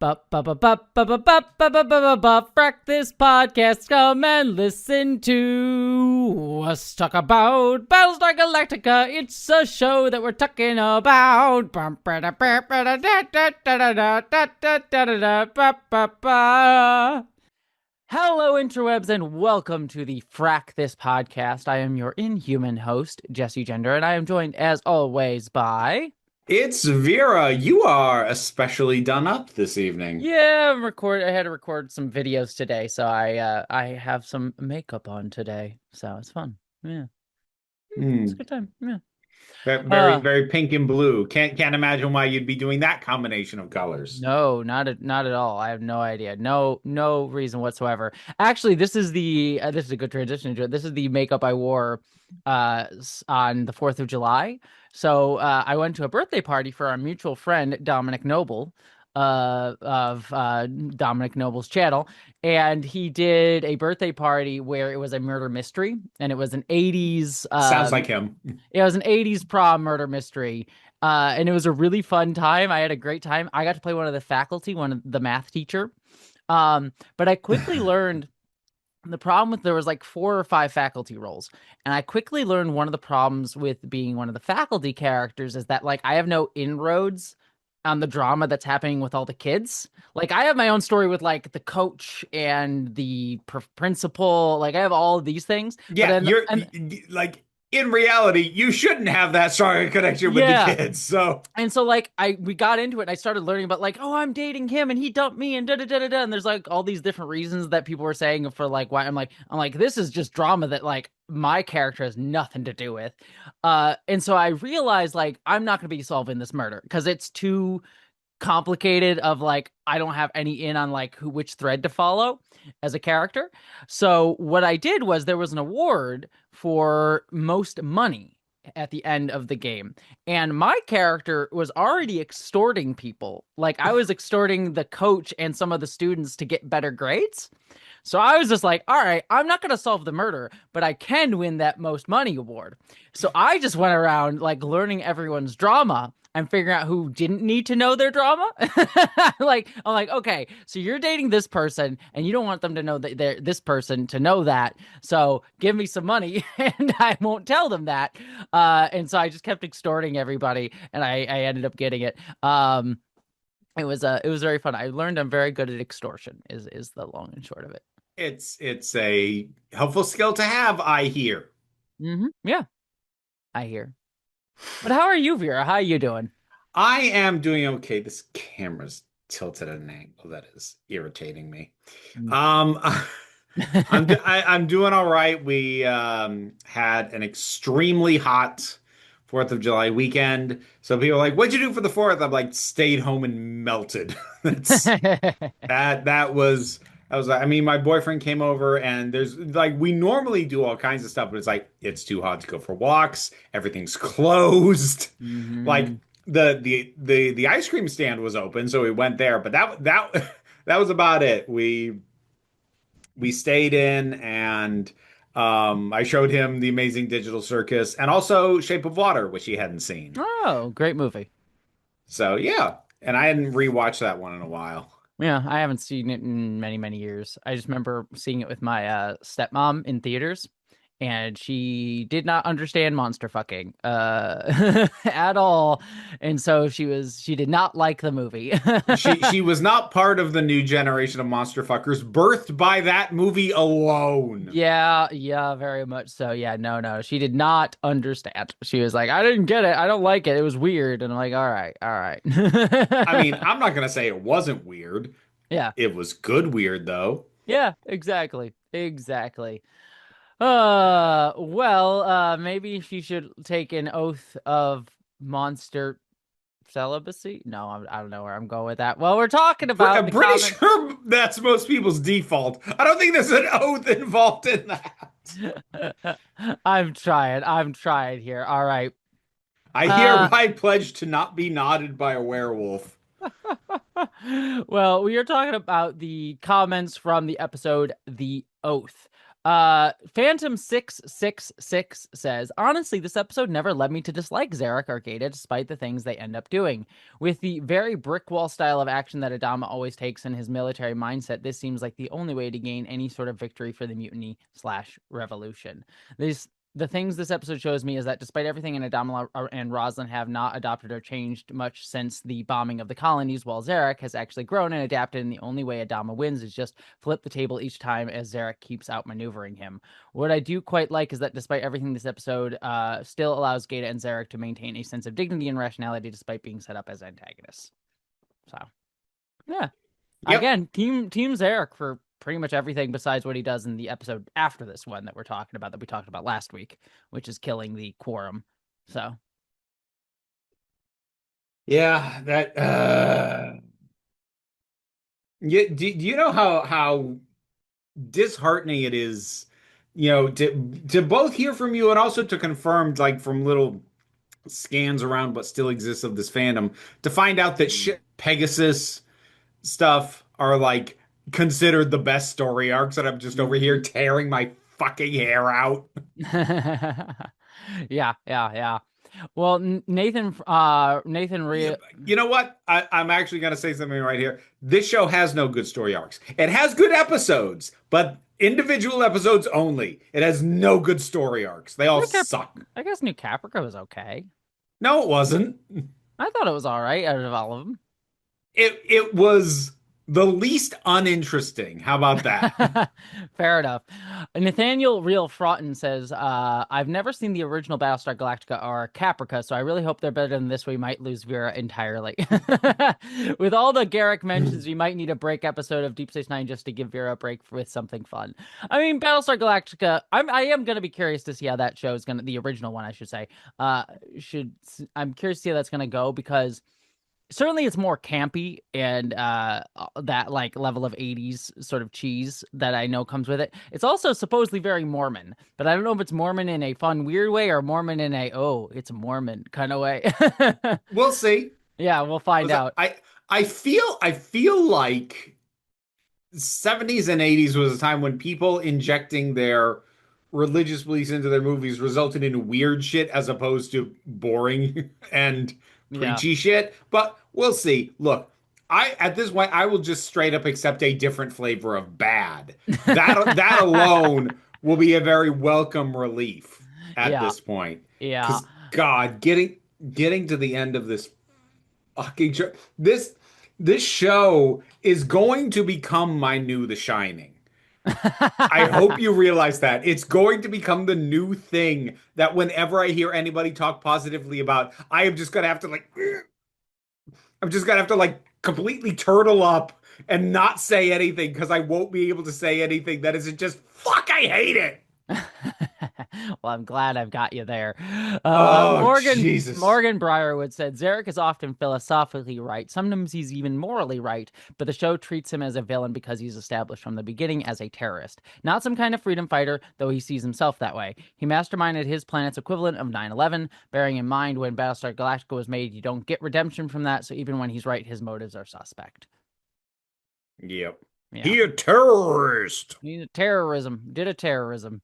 Frak, this podcast, come and listen to us talk about Battlestar Galactica. It's a show that we're talking about. Hello, interwebs, and welcome to the Frak, this podcast. I am your inhuman host, Jesse Gender, and I am joined, as always, by... It's Vera. You are especially done up this evening. Yeah, I had to record some videos today, so I have some makeup on today, so it's fun. Yeah, it's a good time. Yeah. Very pink and blue. Can't imagine why you'd be doing that combination of colors. No, not at all. I have no idea. No reason whatsoever. Actually, this is a good transition to it. This is the makeup I wore on the 4th of July. So I went to a birthday party for our mutual friend Dominic Noble of Dominic Noble's channel, and he did a birthday party where it was a murder mystery, and it was an 80s Sounds like him. it was an 80s prom murder mystery. And it was a really fun time. I had a great time. I got to play one of the faculty, the math teacher. But I quickly learned the problem with there was like 4 or 5 faculty roles. And I quickly learned one of the problems with being one of the faculty characters is that like I have no inroads on the drama that's happening with all the kids. Like I have my own story with like the coach and the principal. Like I have all of these things. Yeah, But like in reality, you shouldn't have that strong connection with the kids. So like we got into it and I started learning about like, oh, I'm dating him and he dumped me and da da da da da. And there's like all these different reasons that people were saying for like why I'm like, this is just drama that like my character has nothing to do with. And so I realized like I'm not gonna be solving this murder because it's too complicated of like I don't have any in on like which thread to follow as a character. So what I did was there was an award for most money at the end of the game, and my character was already extorting people. Like I was extorting the coach and some of the students to get better grades. So I was just like, all right, I'm not going to solve the murder, but I can win that most money award. So I just went around like learning everyone's drama and figuring out who didn't need to know their drama. I'm like, okay, so you're dating this person and you don't want them to know that they're this person to know that. So give me some money and I won't tell them that. And so I just kept extorting everybody and I ended up getting it. It was very fun. I learned I'm very good at extortion is the long and short of it. it's a helpful skill to have, I hear. Yeah, I hear. But how are you, Vera? How are you doing? I am doing okay. This camera's tilted at an angle that is irritating me. Mm. Um, I'm doing all right. We had an extremely hot 4th of July weekend. So people are like, "What'd you do for the 4th?" I'm like, "Stayed home and melted." That's that was I mean, my boyfriend came over and there's like we normally do all kinds of stuff, but it's like it's too hot to go for walks. Everything's closed. Like Mhm. the ice cream stand was open, so we went there, but that was about it. We stayed in and I showed him The Amazing Digital Circus and also Shape of Water, which he hadn't seen. Oh, great movie. So yeah, and I hadn't rewatched that one in a while. Yeah, I haven't seen it in many, many years. I just remember seeing it with my stepmom in theaters, and she did not understand monster fucking at all. And so she did not like the movie. She was not part of the new generation of monster fuckers birthed by that movie alone. Yeah, very much so. Yeah, no, she did not understand. She was like, I didn't get it. I don't like it. It was weird. And I'm like, all right. I mean, I'm not gonna say it wasn't weird. Yeah, It was good weird though. yeah, exactly. Maybe she should take an oath of monster celibacy. No, I don't know where I'm going with that. Well, we're talking about I'm the pretty comic. sure that's most people's default. I don't think there's an oath involved in that. I'm trying here. All right. I Uh, hereby pledge to not be knotted by a werewolf. well, we are talking about the comments from the episode The Oath. Phantom 666 says, honestly, this episode never led me to dislike Zarek or Gata despite the things they end up doing. With the very brick wall style of action that Adama always takes in his military mindset, this seems like the only way to gain any sort of victory for the mutiny slash revolution. The things this episode shows me is that despite everything in Adama and Roslin have not adopted or changed much since the bombing of the colonies, while Zarek has actually grown and adapted, and the only way Adama wins is just flip the table each time as Zarek keeps outmaneuvering him. What I do quite like is that despite everything, this episode still allows Gata and Zarek to maintain a sense of dignity and rationality despite being set up as antagonists. So, yeah. Yep. Again, Team Zarek for pretty much everything besides what he does in the episode after this one that we're talking about, that we talked about last week, which is killing the quorum. So, Yeah, that do you know how disheartening it is, to both hear from you and also to confirm, like, from little scans around what still exists of this fandom, to find out that shit Pegasus stuff are like considered the best story arcs, and I'm just over here tearing my fucking hair out. yeah, yeah, yeah. Well, Nathan Yeah, Re you know what? I'm actually gonna say something right here. This show has no good story arcs. It has good episodes, but individual episodes only. It has no good story arcs. They all New Cap suck. I guess New Caprica was okay. No, it wasn't. I thought it was all right out of all of them. It was the least uninteresting. How about that? Fair enough. Nathaniel Real Fraughton says, I've never seen the original Battlestar Galactica or Caprica, so I really hope they're better than this. We might lose Vera entirely. With all the Garrick mentions, we might need a break episode of Deep Space Nine just to give Vera a break with something fun. I mean, Battlestar Galactica, I am going to be curious to see how that show is going to, the original one, I should say, I'm curious to see how that's going to go, because certainly it's more campy and that like level of 80s sort of cheese that I know comes with it. It's also supposedly very Mormon, but I don't know if it's Mormon in a fun weird way or Mormon in a it's a Mormon kind of way. We'll see. Yeah, we'll find out. I feel like 70s and 80s was a time when people injecting their religious beliefs into their movies resulted in weird shit as opposed to boring and Yeah. preachy shit. But we'll see. Look, I at this point I will just straight up accept a different flavor of bad. That alone will be a very welcome relief at Yeah. this point. Yeah. Because God, getting to the end of this fucking show, this show is going to become my new The Shining. I hope you realize that. It's going to become the new thing that whenever I hear anybody talk positively about, I am just gonna have to like, I'm just gonna have to like completely turtle up and not say anything because I won't be able to say anything that isn't just fuck, I hate it. Well, I'm glad I've got you there. Oh, Jesus. Morgan Briarwood said Zarek is often philosophically right. Sometimes he's even morally right, but the show treats him as a villain because he's established from the beginning as a terrorist, not some kind of freedom fighter, though he sees himself that way. He masterminded his planet's equivalent of 9/11, bearing in mind when Battlestar Galactica was made, you don't get redemption from that, so even when he's right, his motives are suspect. Yep. Yeah. He a terrorist. He's a terrorism. Did a terrorism.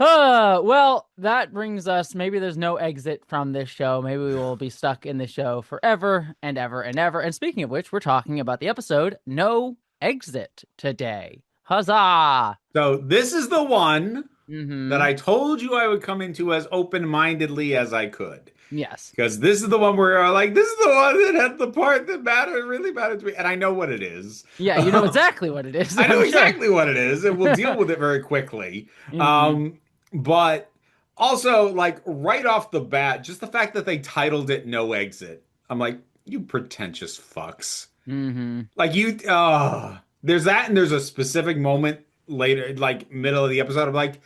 Well, that brings us. Maybe there's no exit from this show. Maybe we will be stuck in this show forever and ever and ever. And speaking of which, we're talking about the episode No Exit today. Huzzah! So this is the one that Mm-hmm. I told you I would come into as open-mindedly as I could. Yes. Because this is the one where I'm like, this is the one that had the part that mattered, really mattered to me. And I know what it is. Yeah, you know exactly what it is, I know I'm sure. exactly what it is, and we'll deal with it very quickly. Mm-hmm. But also, like, right off the bat, just the fact that they titled it No Exit, I'm like, you pretentious fucks. Mm-hmm. Like, there's that, and there's a specific moment later, like, middle of the episode, I'm like,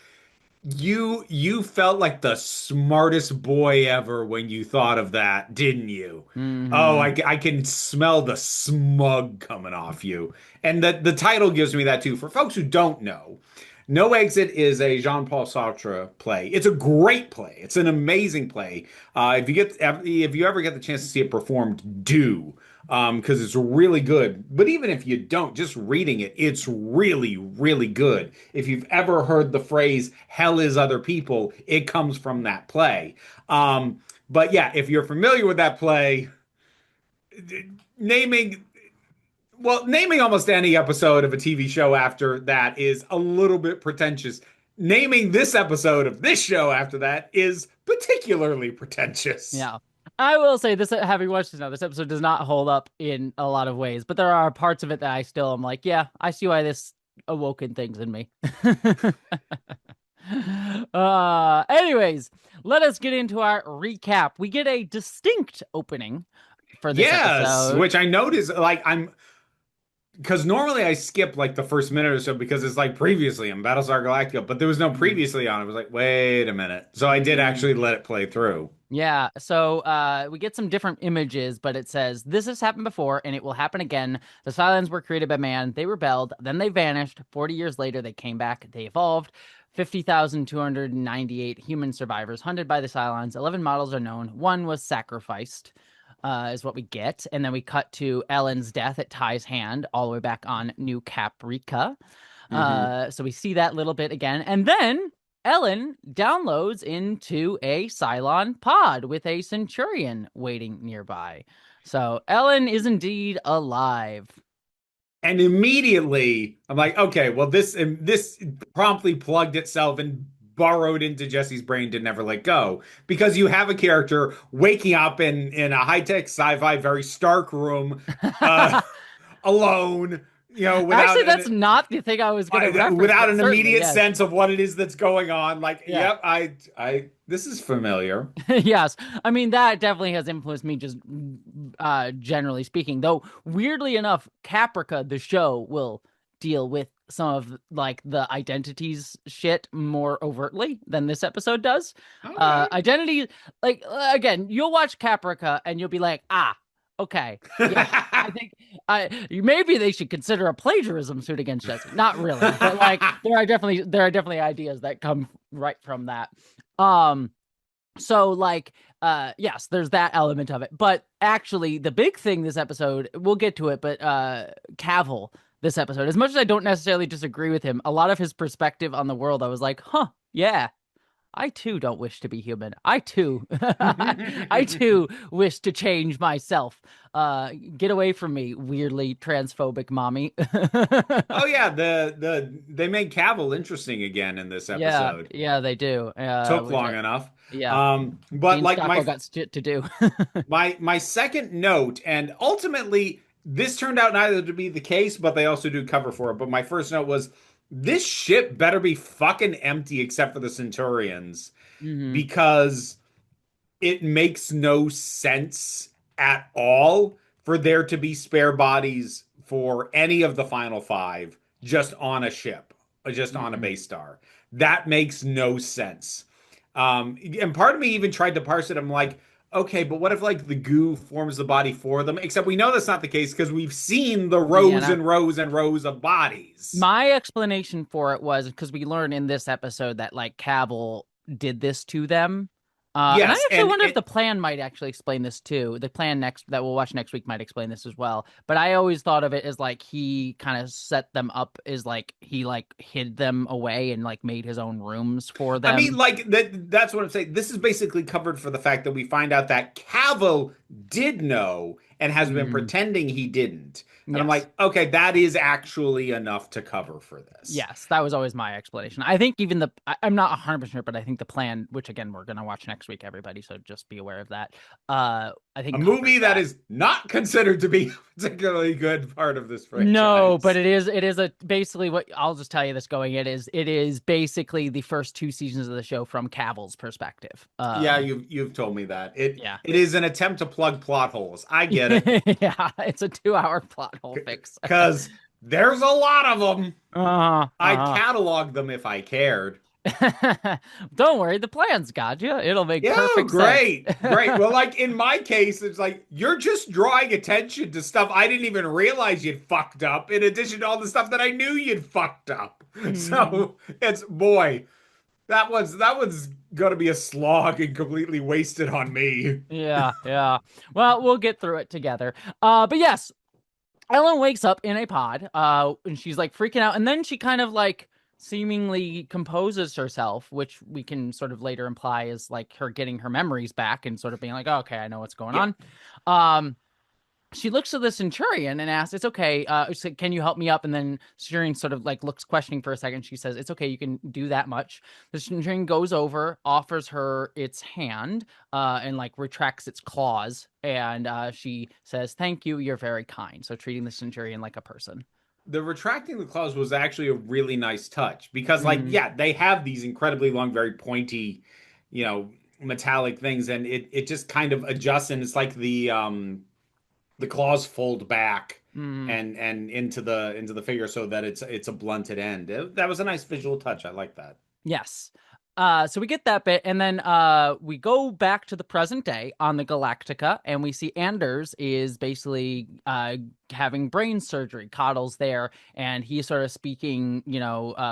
you felt like the smartest boy ever when you thought of that, didn't you? Oh, Mm-hmm. I can smell the smug coming off you. And the title gives me that too. For folks who don't know, No Exit is a Jean-Paul Sartre play. It's a great play. It's an amazing play. If you ever get the chance to see it performed, do. because it's really good. But even if you don't, just reading it, it's really, really good. If you've ever heard the phrase "hell is other people," it comes from that play. But yeah, if you're familiar with that play, naming naming almost any episode of a TV show after that is a little bit pretentious. Naming this episode of this show after that is particularly pretentious. Yeah. I will say this, having watched this now, this episode does not hold up in a lot of ways, but there are parts of it that I still am like, yeah, I see why this awoken things in me. Anyways, let us get into our recap. We get a distinct opening for this Yes, episode. which I notice, like, I'm because normally I skip like the first minute or so because it's like previously on Battlestar Galactica, but there was no previously on. I was like, wait a minute. So I did Mm. actually let it play through. Yeah, so we get some different images, but it says this has happened before and it will happen again. The Cylons were created by man, they rebelled, then they vanished. 40 years later, they came back, they evolved. 50,298 human survivors hunted by the Cylons. 11 models are known. One was sacrificed, is what we get. And then we cut to Ellen's death at Ty's hand, all the way back on New Caprica. Hmm. So we see that little bit again. And then Ellen downloads into a Cylon pod with a Centurion waiting nearby. So Ellen is indeed alive. And immediately I'm like, okay, well, this promptly plugged itself and burrowed into Jesse's brain to never let go because you have a character waking up in a high-tech sci-fi, very stark room, uh, alone, Actually, that's not the thing I was going to reference, without but an certainly, immediate yes. sense of what it is that's going on. Like, Yeah. yep, this is familiar. Yes. I mean, that definitely has influenced me just generally speaking. Though, weirdly enough, Caprica, the show, will deal with some of like the identities shit more overtly than this episode does. Okay. Identity, like, again, you'll watch Caprica and you'll be like, ah, okay. Yeah, I think maybe they should consider a plagiarism suit against Jesse. Not really, but like there are definitely ideas that come right from that. Um, so like yes, there's that element of it. But actually the big thing this episode, we'll get to it, but Cavill this episode, as much as I don't necessarily disagree with him, a lot of his perspective on the world, I was like, huh, yeah, I too don't wish to be human. I too, I too wish to change myself. Get away from me, weirdly transphobic mommy. Oh yeah, they made Cavill interesting again in this Yeah, episode. yeah, they do. Took Which long enough. yeah, But Dean like Stockwell got shit to do. my second note, and ultimately this turned out neither to be the case, but they also do cover for it. But my first note was this ship better be fucking empty except for the Centurions Hmm. because it makes no sense at all for there to be spare bodies for any of the final five just on a ship, or just on a Hmm. base star. That makes no sense. And part of me even tried to parse it. I'm like, okay, but what if like the goo forms the body for them? Except we know that's not the case because we've seen the Yeah, rows no. and rows and rows of bodies. My explanation for it was because we learn in this episode that like Cavill did this to them. And I Yes, actually and wonder if it the plan might actually explain this too. The plan next that we'll watch next week might explain this as well. But I always thought of it as like he kind of set them up as like he like hid them away and like made his own rooms for I mean, them. like that's what I'm saying. This is basically covered for the fact that we find out that Cavill did know and has been Hmm. pretending he didn't. And I'm Yes. like, okay, that is actually enough to cover for this. Yes, that was always my explanation. I think even I'm not 100% sure, but I think the plan, which again we're gonna watch next week, everybody, so just be aware of that. I A think covers movie that that. is not considered to be a particularly good part of this No, but franchise. it is a basically what I'll just tell you this going. It is basically the first two seasons of the show from Cavill's perspective. Yeah, you've told me that. Yeah. It is an attempt to plug plot holes. I get it. Yeah, it's a 2 hour plot hole fix. Because there's a lot of them. I'd Uh-huh. catalog them if I cared. Don't worry, the plan's got you. It'll make Yeah, perfect sense. great. Great. Well, like in my case, it's like you're just drawing attention to stuff I didn't even realize you'd fucked up, in addition to all the stuff that I knew you'd fucked up. Mhm. So it's boy, that was gonna be a slog and completely wasted on me. Yeah, yeah. Well, we'll get through it together. But yes, Ellen wakes up in a pod, and she's like freaking out, and then she kind of like seemingly composes herself, which we can sort of later imply is like her getting her memories back and sort of being like, oh, okay, I know what's going Yep. on. Um, she looks to the centurion and asks, "It's okay. Can you help me up?" And then centurion sort of like looks questioning for a second. She says, "It's okay. You can do that much." The centurion goes over, offers her its hand, and like retracts its claws, and she says, "Thank you. You're very kind." So treating the centurion like a person. The retracting the claws was actually a really nice touch because, like, Mm, yeah, they have these incredibly long, very pointy, you know, metallic things, and it just kind of adjusts, and it's like the claws fold back mm. and into the figure so that it's a blunted end. That was a nice visual touch. I like that. Yes. So we get that bit, and then we go back to the present day on the Galactica, and we see Anders is basically having brain surgery. Coddle's there, and he's sort of speaking,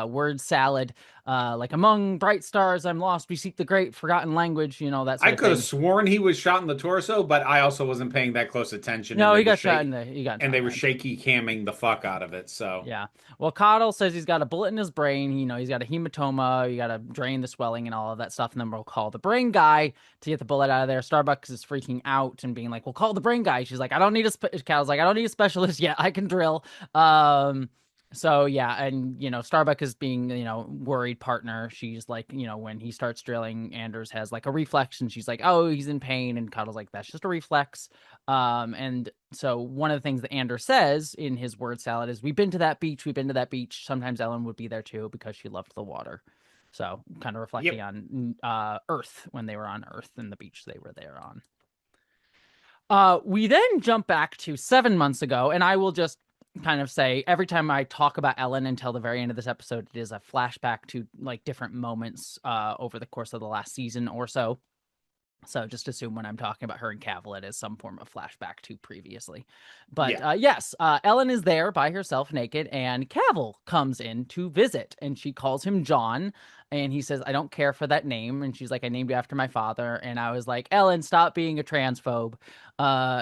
word salad, like among bright stars, I'm lost. We seek the great forgotten language, that I sort of could have thing. sworn he was shot in the torso, but I also wasn't paying that close attention, No, he got shot in the he got and shot they in the were head. shaky camming the fuck out of it. So Yeah. Well, Coddle says he's got a bullet in his brain. He's got a hematoma. You got to drain the swelling and all of that stuff. And then we'll call the brain guy to get the bullet out of there. Starbucks is freaking out and being like, "We'll call the brain guy." She's like, "I don't need Coddle's like, "I don't need a specialist yet. I can drill." So yeah, and Starbuck is being worried partner. She's like, when he starts drilling, Anders has like a reflex, and she's like, "Oh, he's in pain," and Cuddle's like, "That's just a reflex." And so one of the things that Anders says in his word salad is, "We've been to that beach. We've been to that beach." Sometimes Ellen would be there too because she loved the water. So kind of reflecting yep. on Earth when they were on Earth and the beach they were there on. We then jump back to 7 months ago, and I will just kind of say every time I talk about Ellen until the very end of this episode, it is a flashback to like different moments over the course of the last season or so. So just assume when I'm talking about her and Cavill, it is some form of flashback to previously. But Yeah. yes, Ellen is there by herself naked, and Cavill comes in to visit, and she calls him John. And he says, "I don't care for that name." And she's like, "I named you after my father." And I was like, "Ellen, stop being a transphobe.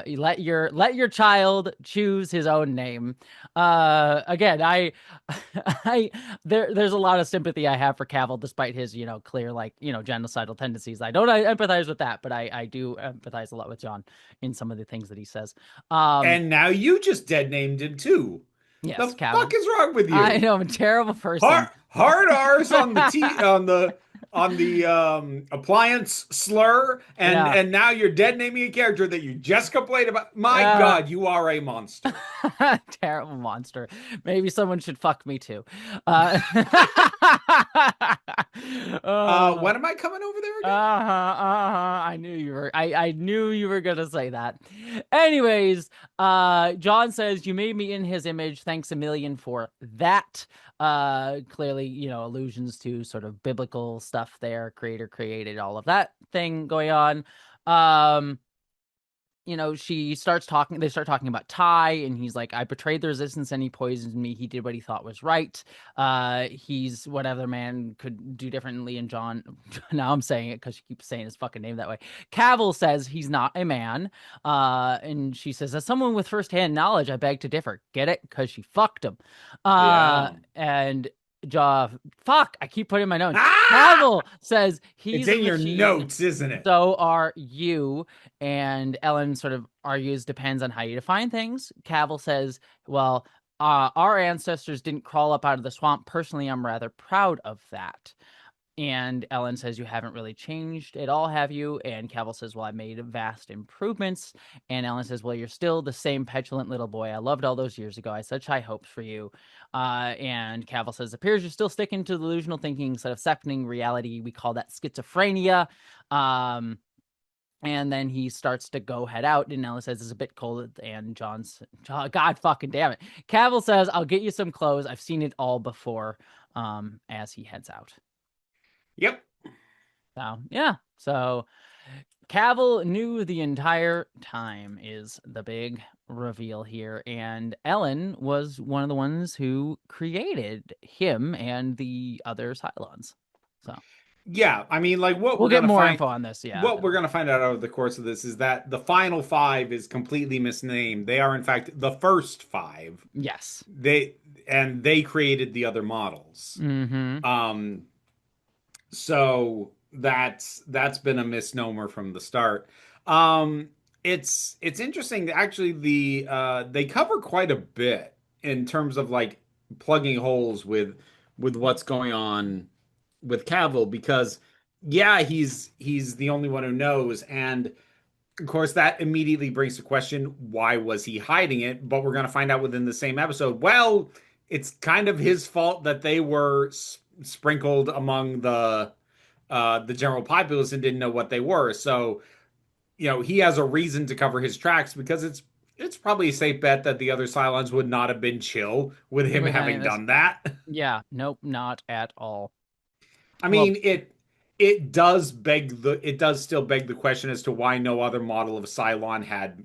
You let your child choose his own name." Again, I there's a lot of sympathy I have for Cavill, despite his clear like genocidal tendencies. I empathize with that, but I do empathize a lot with John in some of the things that he says. Um, And now you just dead named him too. The yes, fuck Cavill. is wrong with I you? know I'm a terrible person. Hard R's on the T on the appliance slur, Yeah. and now you're dead naming a character that you just complained about. My Uh, God, you are a monster. Terrible monster. Maybe someone should fuck me too. Uh, When am I coming over there again? I knew you were. I knew you were gonna say that. Anyways, John says you made me in his image. Thanks a million for that. Clearly, allusions to sort of biblical stuff there. Creator created all of that thing going on. Um, she starts talking, they start talking about Ty, and he's like, "I betrayed the resistance and he poisoned me. He did what he thought was right. He's what other man could do differently." And John, now I'm saying it because she keeps saying his fucking name that way. Cavill says he's not a man. And she says, "As someone with firsthand knowledge, I beg to differ." Get it? Because she fucked him. Yeah. And fuck, I keep putting my notes. Ah! Cavill says It's he's a in your machine. notes, isn't it? So are you. And Ellen sort of argues, depends on how you define things. Cavill says, "Well, our ancestors didn't crawl up out of the swamp. Personally, I'm rather proud of that." And Ellen says, "You haven't really changed at all, have you?" And Cavill says, "Well, I made vast improvements." And Ellen says, "Well, you're still the same petulant little boy I loved all those years ago. I had such high hopes for you." And Cavill says, "Appears you're still sticking to delusional thinking instead of accepting reality. We call that schizophrenia." Um, and then he starts to go head out, and Ella says it's a bit cold. And God fucking damn it. Cavill says, "I'll get you some clothes. I've seen it all before." As he heads out. Yep. So yeah. So Cavill knew the entire time is the big reveal here. And Ellen was one of the ones who created him and the other Cylons. So Yeah, I mean, like We'll get more info on this. Yeah. what we're gonna find out over the course of this is that the final five is completely misnamed. They are in fact the first five. Yes. They created the other models. Mm-hmm. Um, so that's been a misnomer from the start. Um, it's interesting actually they cover quite a bit in terms of like plugging holes with what's going on with Cavill because yeah, he's the only one who knows and of course that immediately brings to question why was he hiding it, but we're going to find out within the same episode. Well, it's kind of his fault that they were sprinkled among the general populace and didn't know what they were. So, he has a reason to cover his tracks because it's probably a safe bet that the other Cylons would not have been chill with him With any having of this. done that. Yeah. Nope. Not at all. I Well, mean, it does still beg the question as to why no other model of Cylon had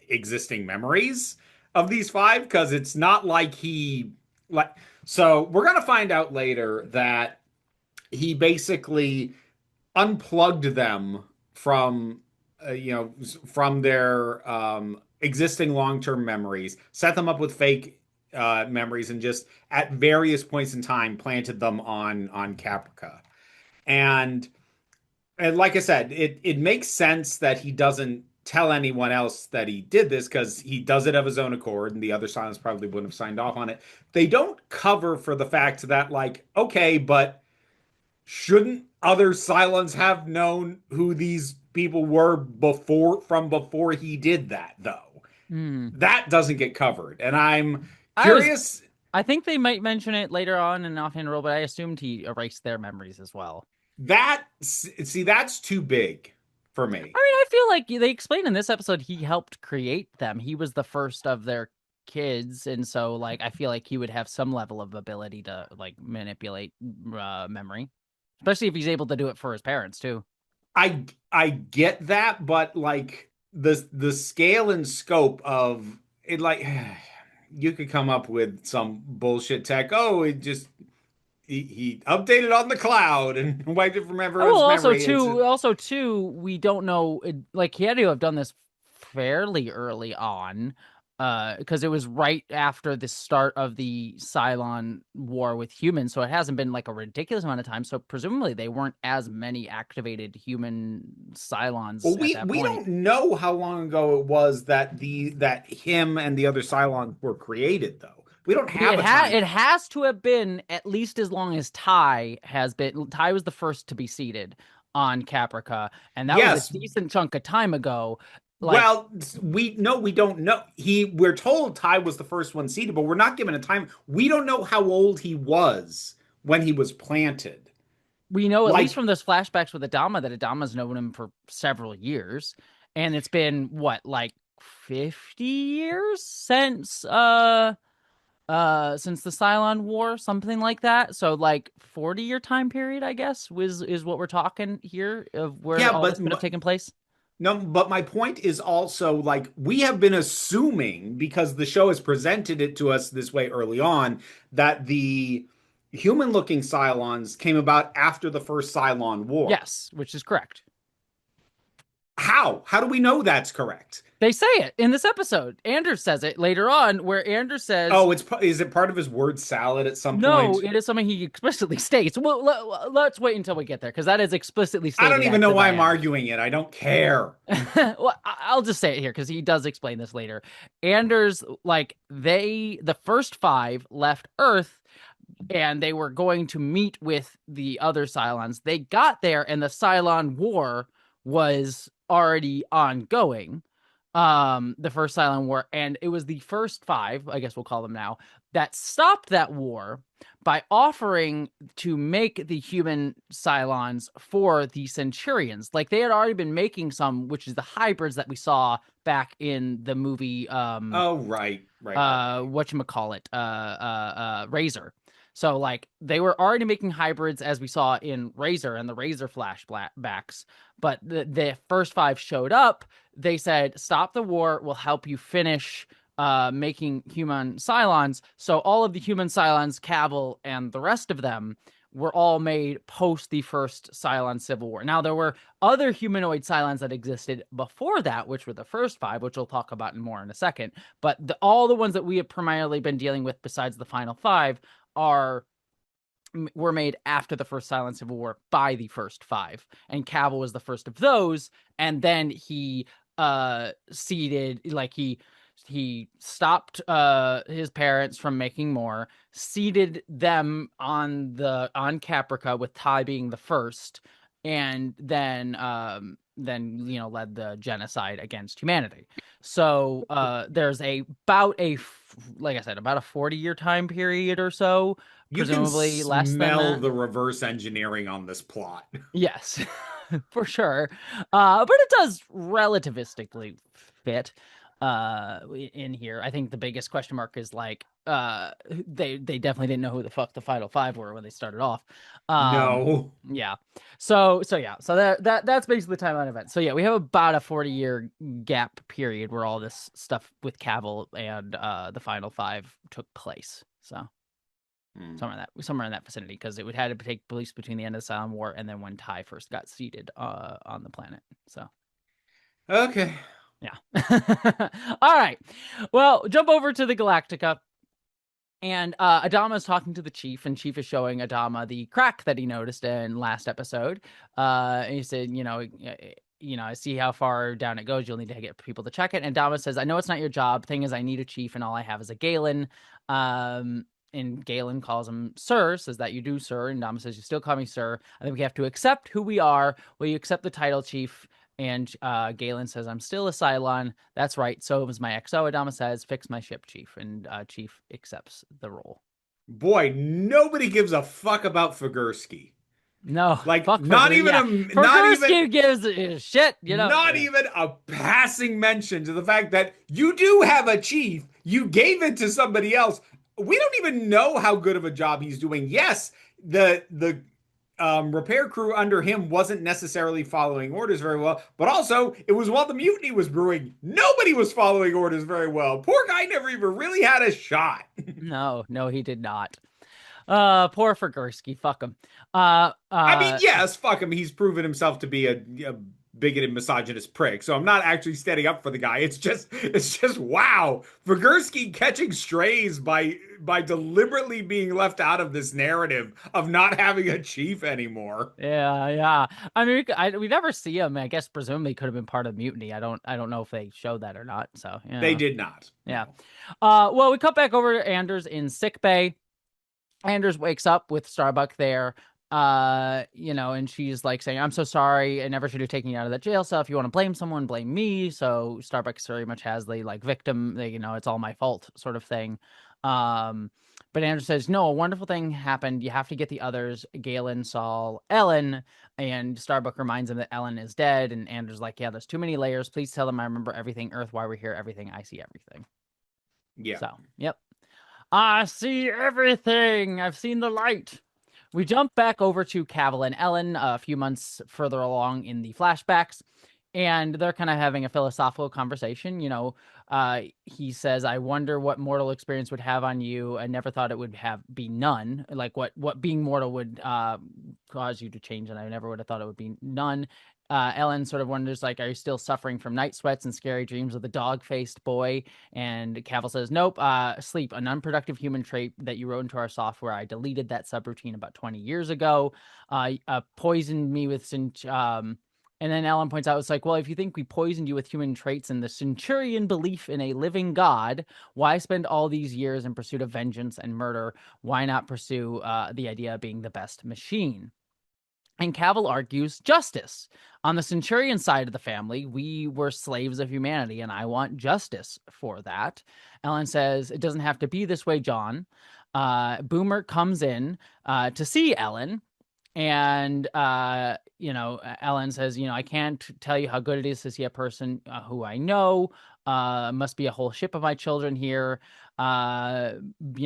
existing memories of these five because it's not like he like so we're gonna find out later that he basically unplugged them from from their existing long-term memories, set them up with fake memories, and just at various points in time planted them on Caprica. And and like I said, it makes sense that he doesn't tell anyone else that he did this because he does it of his own accord, and the other Silence probably wouldn't have signed off on it. They don't cover for the fact that, like, okay, but shouldn't other Cylons have known who these people were before he did that, though? hmm. That doesn't get covered. And I'm I was. curious. I think they might mention it later on in offhand rule, but I assumed he erased their memories as well. That's too big for I me. mean, I feel like they explained in this episode he helped create them. He was the first of their kids, and so like I feel like he would have some level of ability to like manipulate memory, especially if he's able to do it for his parents too. I get that, but like the scale and scope of it, like you could come up with some bullshit tech. Oh, it just he updated on the cloud and wiped it from Oh, well, everyone's memory. It's also too, we don't know. Like he had to have done this fairly early on, because it was right after the start of the Cylon war with humans, so it hasn't been like a ridiculous amount of time. So presumably they weren't as many activated human well, Cylons at that we point. don't know how long ago it was that the that him and the other Cylons were created, though. We don't have a It timeline. has to have been at least as long as Ty has been. Ty was the first to be seated on Caprica, and that was a Yes. decent chunk of time ago. Like Well, we don't know. We're told Ty was the first one seated, but we're not given a time. We don't know how old he was when he was planted. we know at least Like, from those flashbacks with Adama that Adama's known him for several years, and it's been what, like 50 years since the Cylon War, something like that. So like 40-year time period, I guess, is what we're talking here of where yeah, all this could have taken place. no, but my point is also like we have been assuming because the show has presented it to us this way early on that the human-looking Cylons came about after the first Cylon War. Yes, which is correct. How? How do we know that's correct? They say it in this episode. Anders says it later on, where Anders says, Oh, is it part of his word salad at some no, point? it is something he explicitly states. Well, let's wait until we get there because that is explicitly I don't stated even know by why I'm Anders. arguing it. I don't care. Well, I'll just say it here because he does explain this later. Anders, like the first five left Earth and they were going to meet with the other Cylons. They got there and the Cylon War was already ongoing. The first Cylon War, and it was the first five, I guess we'll call them now, that stopped that war by offering to make the human Cylons for the Centurions. Like they had already been making some, which is the hybrids that we saw back in the movie Oh, right. whatchamacallit, Razor. So like they were already making hybrids as we saw in Razor and the Razor flashbacks, but the first five showed up. They said, "Stop the war. We'll help you finish making human Cylons." So all of the human Cylons, Cavill, and the rest of them were all made post the first Cylon Civil War. Now, there were other humanoid Cylons that existed before that, which were the first five, which we'll talk about more in a second. But all the ones that we have primarily been dealing with, besides the final five, were made after the first Cylon Civil War by the first five, and Cavill was the first of those. And then he seeded, like he stopped his parents from making more, seeded them on Caprica, with Ty being the first, and then led the genocide against humanity. So there's like I said, about a 40-year time period or so, You can presumably less than smell that. the reverse engineering on this plot. Yes, for sure. But it does relativistically fit in here. I think the biggest question mark is like they definitely didn't know who the fuck the final five were when they started off. No. Yeah. So that's basically the timeline event. So yeah, we have about a 40-year gap period where all this stuff with Cavill and the final five took place. So somewhere in that vicinity, because it would have to take place between the end of the Silent War and then when Ty first got seeded on the planet. So Okay. yeah. All right. Well, jump over to the Galactica. And Adama is talking to the chief, and Chief is showing Adama the crack that he noticed in last episode. And he said, I see how far down it goes. You'll need to get people to check it. And Adama says, I know it's not your job. Thing is, I need a chief, and all I have is a Galen. And Galen calls him Sir, says that you do, sir. And Adama says, you still call me Sir. I think we have to accept who we are. Will you accept the title, Chief? And Galen says, I'm still a Cylon. That's right. So was my XO. Adama says, fix my ship, Chief. And Chief accepts the role. Boy, nobody gives a fuck about Figursky. No, Like, fuck for yeah. Figursky gives a shit, not even a passing mention to the fact that you do have a chief. You gave it to somebody else. We don't even know how good of a job he's doing. Yes, the repair crew under him wasn't necessarily following orders very well, but also it was while the mutiny was brewing. Nobody was following orders very well. Poor guy never even really had a shot. No, he did not. Poor Figursky. Fuck him. I mean, yes, fuck him. He's proven himself to be a bigoted, misogynist prick. So I'm not actually standing up for the guy. It's just wow. Figursky catching strays by deliberately being left out of this narrative of not having a chief anymore. Yeah. I mean, we never see him. I guess presumably could have been part of the mutiny. I don't know if they showed that or not. So yeah. They did not. Yeah. Well, we cut back over to Anders in sickbay. Anders wakes up with Starbuck there, and she's like saying, I'm so sorry. I never should have taken you out of that jail cell. If you want to blame someone, blame me. So Starbuck very much has the like victim, it's all my fault sort of thing. But Anders says, no, a wonderful thing happened. You have to get the others. Galen, Saul, Ellen, and Starbuck reminds him that Ellen is dead. And Anders like, yeah, there's too many layers. Please tell them I remember everything. Earth, why we're here, everything. I see everything. Yeah. So, yep. I see everything. I've seen the light. We jump back over to Cavill and Ellen a few months further along in the flashbacks, and they're kind of having a philosophical conversation. He says, I wonder what mortal experience would have on you. I never thought it would be none. Like what being mortal would cause you to change, and I never would have thought it would be none. Ellen sort of wonders, like, are you still suffering from night sweats and scary dreams of the dog-faced boy? And Cavill says, nope, sleep, an unproductive human trait that you wrote into our software. I deleted that subroutine about 20 years ago. Poisoned me with and then Ellen points out, it's like, well, if you think we poisoned you with human traits and the Centurion belief in a living God, why spend all these years in pursuit of vengeance and murder? Why not pursue the idea of being the best machine? And Cavill argues justice. On the Centurion side of the family, we were slaves of humanity, and I want justice for that. Ellen says, it doesn't have to be this way, John. Boomer comes in to see Ellen, and Ellen says, I can't tell you how good it is to see a person who I know. Must be a whole ship of my children here. Cavill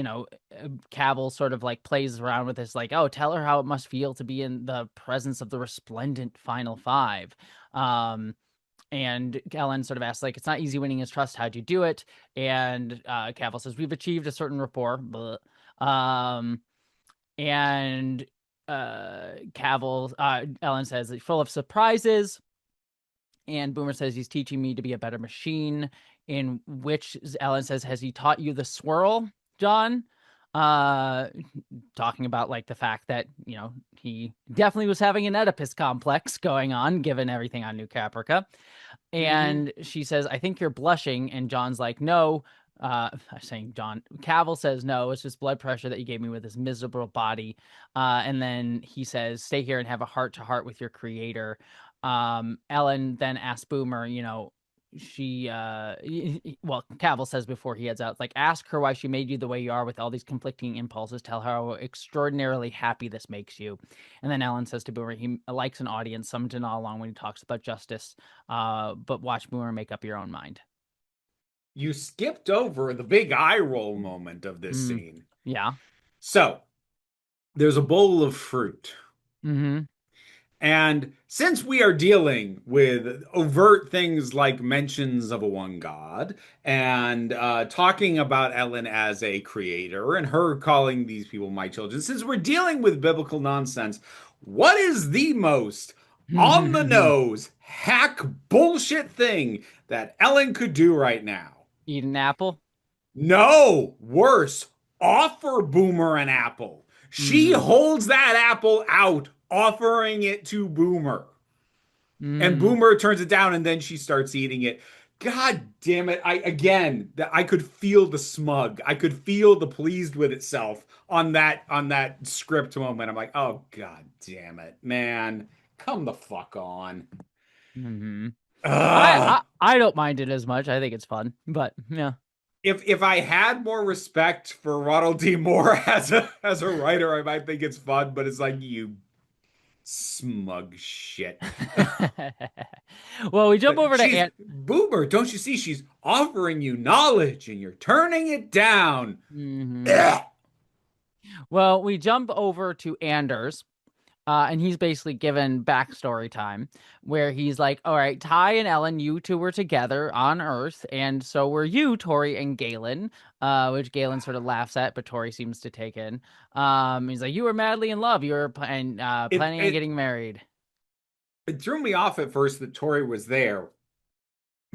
sort of like plays around with this, like, oh, tell her how it must feel to be in the presence of the resplendent final five. And Ellen sort of asks, like, it's not easy winning his trust. How'd you do it? And Cavill says, we've achieved a certain rapport. And Ellen says, full of surprises. And Boomer says he's teaching me to be a better machine. In which Ellen says, has he taught you the swirl, John? Uh, Talking about like the fact that, he definitely was having an Oedipus complex going on, given everything on New Caprica. Hmm. And she says, I think you're blushing. And John's like, no. Saying John, Cavill says, no, it's just blood pressure that you gave me with this miserable body. And then he says, stay here and have a heart to heart with your creator. Ellen then asks Boomer, well, Cavill says before he heads out, like, ask her why she made you the way you are with all these conflicting impulses. Tell her how extraordinarily happy this makes you. And then Ellen says to Boomer, he likes an audience, some to nod along when he talks about justice. But watch Boomer make up your own mind. You skipped over the big eye roll moment of this Mm, scene. yeah. So there's a bowl of fruit. Mm-hmm. And since we are dealing with overt things like mentions of a one god and talking about Ellen as a creator and her calling these people my children, since we're dealing with biblical nonsense, what is the most on the nose hack bullshit thing that Ellen could do right now? Eat an apple. No, worse, offer Boomer an apple. She Mm-hmm. holds that apple out, offering it to Boomer. And Mm-hmm. Boomer turns it down and then she starts eating it. God damn it. I could feel the smug. I could feel the pleased with itself on that script moment. I'm like, "Oh god damn it, man. Come the fuck on." Mm-hmm. I, Ugh. I I don't mind it as much. I think it's fun, but yeah. If I had more respect for Ronald D. Moore as a writer, I might think it's fun, but it's like you smug shit. Well, we jump over to She's Aunt. Boomer, don't you see? She's offering you knowledge and you're turning it down. Mm-hmm. Ugh. Well, we jump over to Anders, and he's basically given backstory time where he's like, all right, Ty and Ellen, you two were together on Earth, and so were you, Tori and Galen, which Galen sort of laughs at, but Tori seems to take in. He's like, you were madly in love. You were It, planning on it getting married. it threw me off at first that Tori was there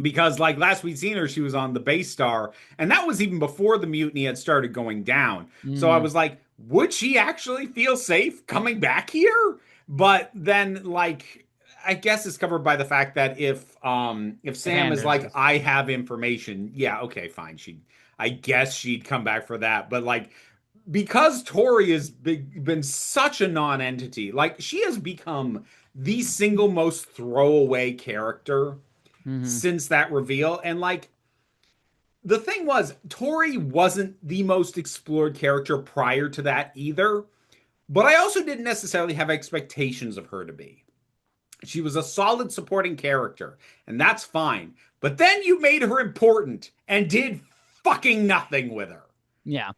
because like last we'd seen her, she was on the Base Star, and that was even before the mutiny had started going down. So I Mm-hmm. was like, would she actually feel safe coming back here? But then like I guess it's covered by the fact that if Sam is Anders like, is. I have information, yeah, okay, fine. I guess she'd come back for that. But like because Tori has been such a non-entity, like she has become the single most throwaway character Mm-hmm. since that reveal. And like the thing was, Tori wasn't the most explored character prior to that either, but I also didn't necessarily have expectations of her to be. She was a solid supporting character, and that's fine. But then you made her important and did fucking nothing with her. Yeah.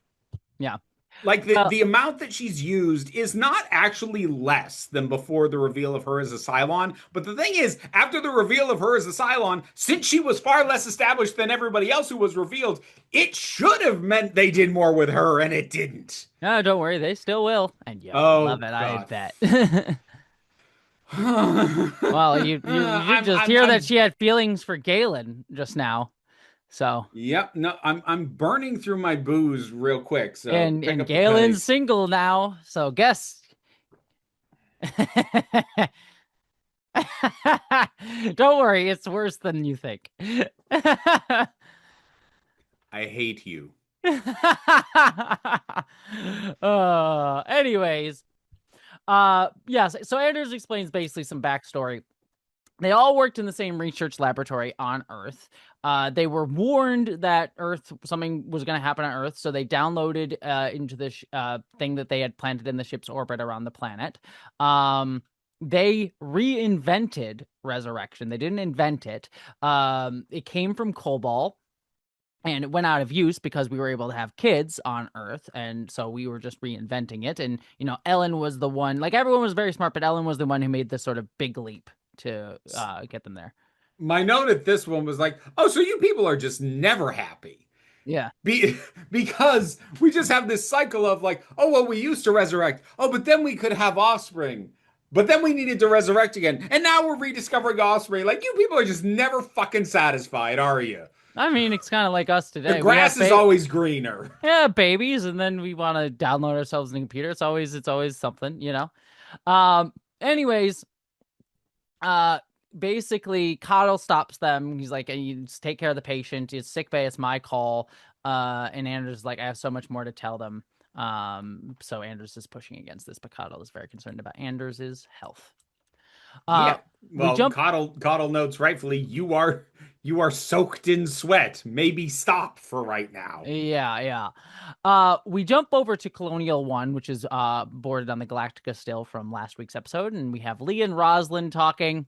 Yeah. Like Well, the amount that she's used is not actually less than before the reveal of her as a Cylon. But the thing is, after the reveal of her as a Cylon, since she was far less established than everybody else who was revealed, it should have meant they did more with her, and it didn't. no, don't worry, they still will, and you'll love Oh it, I God. bet. Well, you did just hear that I'm she had feelings for Galen just now. So, yep, no, I'm burning through my booze real quick, so and pick and up the Galen's pace. single now. So guess. Don't worry, it's worse than you think. I hate you. Anyways, yes. So Anders explains basically some backstory. They all worked in the same research laboratory on Earth. They were warned that Earth something was going to happen on Earth, so they downloaded into the thing that they had planted in the ship's orbit around the planet. They reinvented resurrection. They didn't invent it. It came from Cobol. And it went out of use because we were able to have kids on Earth, and so we were just reinventing it. And Ellen was the one. Like everyone was very smart, but Ellen was the one who made this sort of big leap to get them there. My note at this one was like, oh, so you people are just never happy. Yeah. Be because we just have this cycle of like, oh well, we used to resurrect. Oh, but then we could have offspring. But then we needed to resurrect again. And now we're rediscovering offspring. Like you people are just never fucking satisfied, are you? I mean, it's kind of like us The today. We have grass is always greener. babies, and then we want to download ourselves in the computer. It's always something, you know. Um. Anyways, uh, basically, Coddle stops them. He's like, "You just take care of the patient. It's sick bay. It's my call." And Anders like, "I have so much more to tell them." So Anders is pushing against this, but Coddle is very concerned about Anders's health. Uh, Yeah. we Well, jump Coddle notes rightfully, you are soaked in sweat. Maybe stop for right now. Yeah, yeah. We jump over to Colonial One, which is boarded on the Galactica still from last week's episode, and we have Lee and Roslyn talking.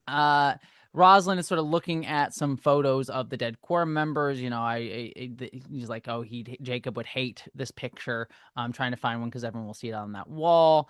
Uh, Roslyn is sort of looking at some photos of the dead quorum members. You know, he's like, oh, Jacob would hate this picture. I'm trying to find one because everyone will see it on that wall.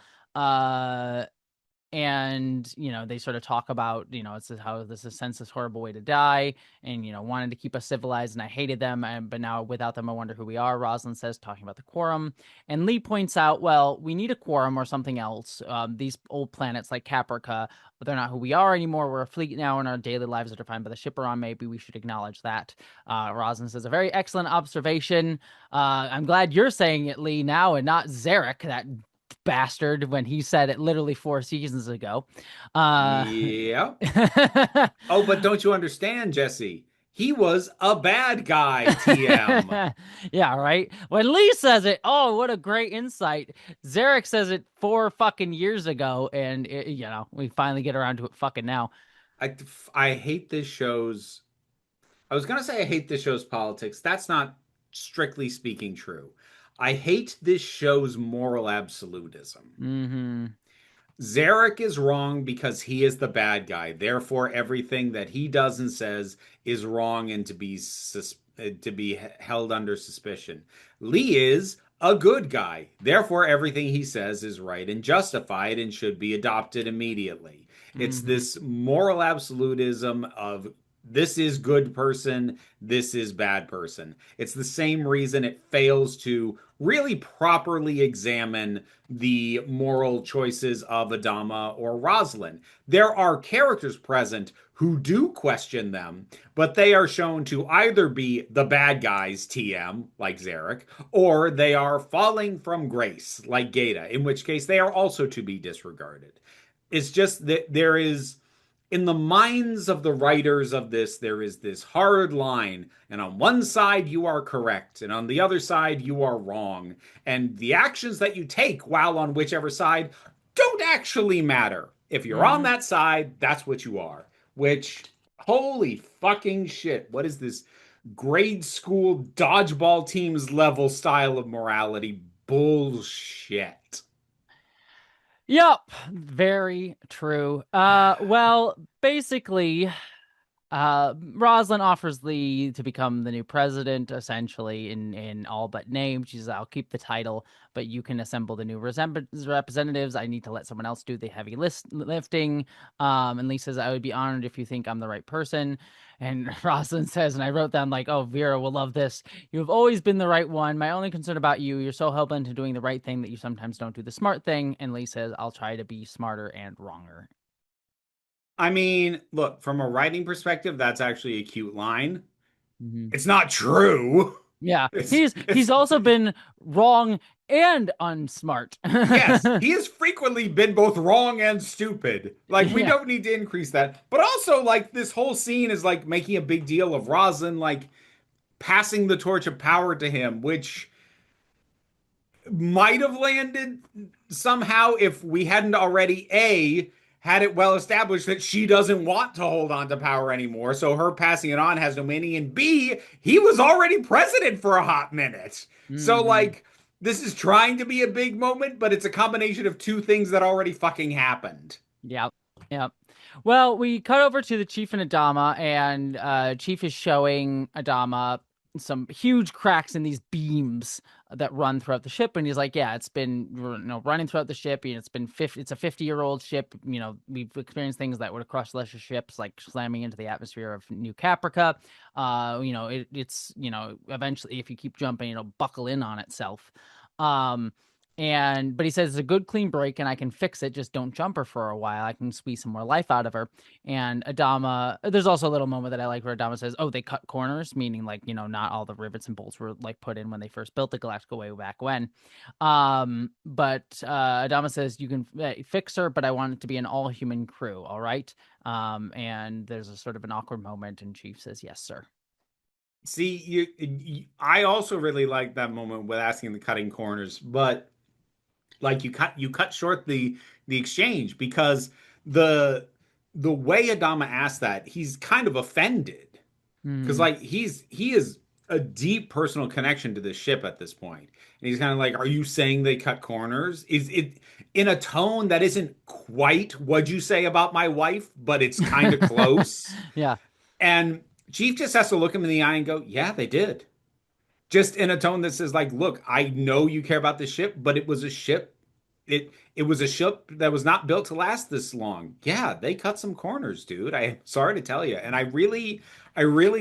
And they sort of talk about it's how this is senseless horrible way to die, and wanted to keep us civilized, and I hated them, but now without them I wonder who we are, Rosalind says, talking about the quorum. And Lee points out, well, we need a quorum or something else. These old planets like Caprica, but they're not who we are anymore. We're a fleet now, and our daily lives are defined by the ship we're on. Maybe we should acknowledge that. Rosalind says, a very excellent observation. I'm glad you're saying it, Lee, now, and not Zarek, that bastard, when he said it literally 4 seasons ago. Uh, Yeah. Oh, but don't you understand, Jesse? He was a bad guy, TM. yeah, right. When Lee says it, oh, what a great insight. Zarek says it 4 fucking years ago, and we finally get around to it fucking now. I I hate this show's I was gonna say I hate this show's politics. That's not strictly speaking true. I hate this show's moral absolutism. Mm-hmm. Zarek is wrong because he is the bad guy. Therefore, everything that he does and says is wrong and to be held under suspicion. Lee is a good guy. Therefore, everything he says is right and justified and should be adopted immediately. It's Mm-hmm. this moral absolutism of this is good person, this is bad person. It's the same reason it fails to really properly examine the moral choices of Adama or Roslyn. There are characters present who do question them, but they are shown to either be the bad guys, TM, like Zarek, or they are falling from grace, like Gata, in which case they are also to be disregarded. It's just that there is, in the minds of the writers of this, there is this hard line. And on one side, you are correct. And on the other side, you are wrong. And the actions that you take while on whichever side don't actually matter. If you're on Mm-hmm. that side, that's what you are. Which, holy fucking shit. What is this grade school dodgeball teams level style of morality? Bullshit. Yep, very true. Well, basically, Roslyn offers Lee to become the new president, essentially in all but name. She says, "I'll keep the title, but you can assemble the new representatives. I need to let someone else do the heavy lifting." And Lee says, "I would be honored if you think I'm the right person." And Roslyn says, and I wrote down like, "Oh, Vera will love this. You have always been the right one. My only concern about you're so hell bent to doing the right thing that you sometimes don't do the smart thing." And Lee says, "I'll try to be smarter and wronger." I mean, look, from a writing perspective, that's actually a cute line. Mhm. It's not true. Yeah, It's he's it's also been wrong and unsmart. yes, he has frequently been both wrong and stupid. Like we Yeah. don't need to increase that. But also like this whole scene is like making a big deal of Rosin like passing the torch of power to him, which might have landed somehow if we hadn't already had it well established that she doesn't want to hold on to power anymore, so her passing it on has no meaning, and B, he was already president for a hot minute. So Hmm. like this is trying to be a big moment, but it's a combination of two things that already fucking happened. Yep. Yep. Well, we cut over to the Chief and Adama, and Chief is showing Adama. some huge cracks in these beams that run throughout the ship, and he's like, yeah, it's been, running throughout the ship, and it's a 50-year-old ship. We've experienced things that would have crushed lesser ships, like slamming into the atmosphere of New Caprica. It's eventually, if you keep jumping, it'll buckle in on itself. um but he says it's a good clean break and I can fix it. Just don't jump her for a while. I can squeeze some more life out of her. And Adama, there's also a little moment that I like where Adama says, "Oh, they cut corners," meaning like, not all the rivets and bolts were like put in when they first built the Galactica way back when. But Adama says, "You can fix her, but I want it to be an all human crew, all right?" And there's a sort of an awkward moment, and Chief says, "Yes, sir." See, I also really like that moment with asking the cutting corners, but like you cut short the exchange because the the way Adama asked that, he's kind of offended because Hmm. like he is a deep personal connection to this ship at this point, and he's kind of like, "Are you saying they cut corners?" Is it in a tone that isn't quite "What'd you say about my wife," but it's kind of close, Yeah. and Chief just has to look him in the eye and go, "Yeah, they did." Just in a tone that says like, "Look, I know you care about this ship, but it was a ship that was not built to last this long. Yeah, they cut some corners, dude. I'm sorry to tell you." And I really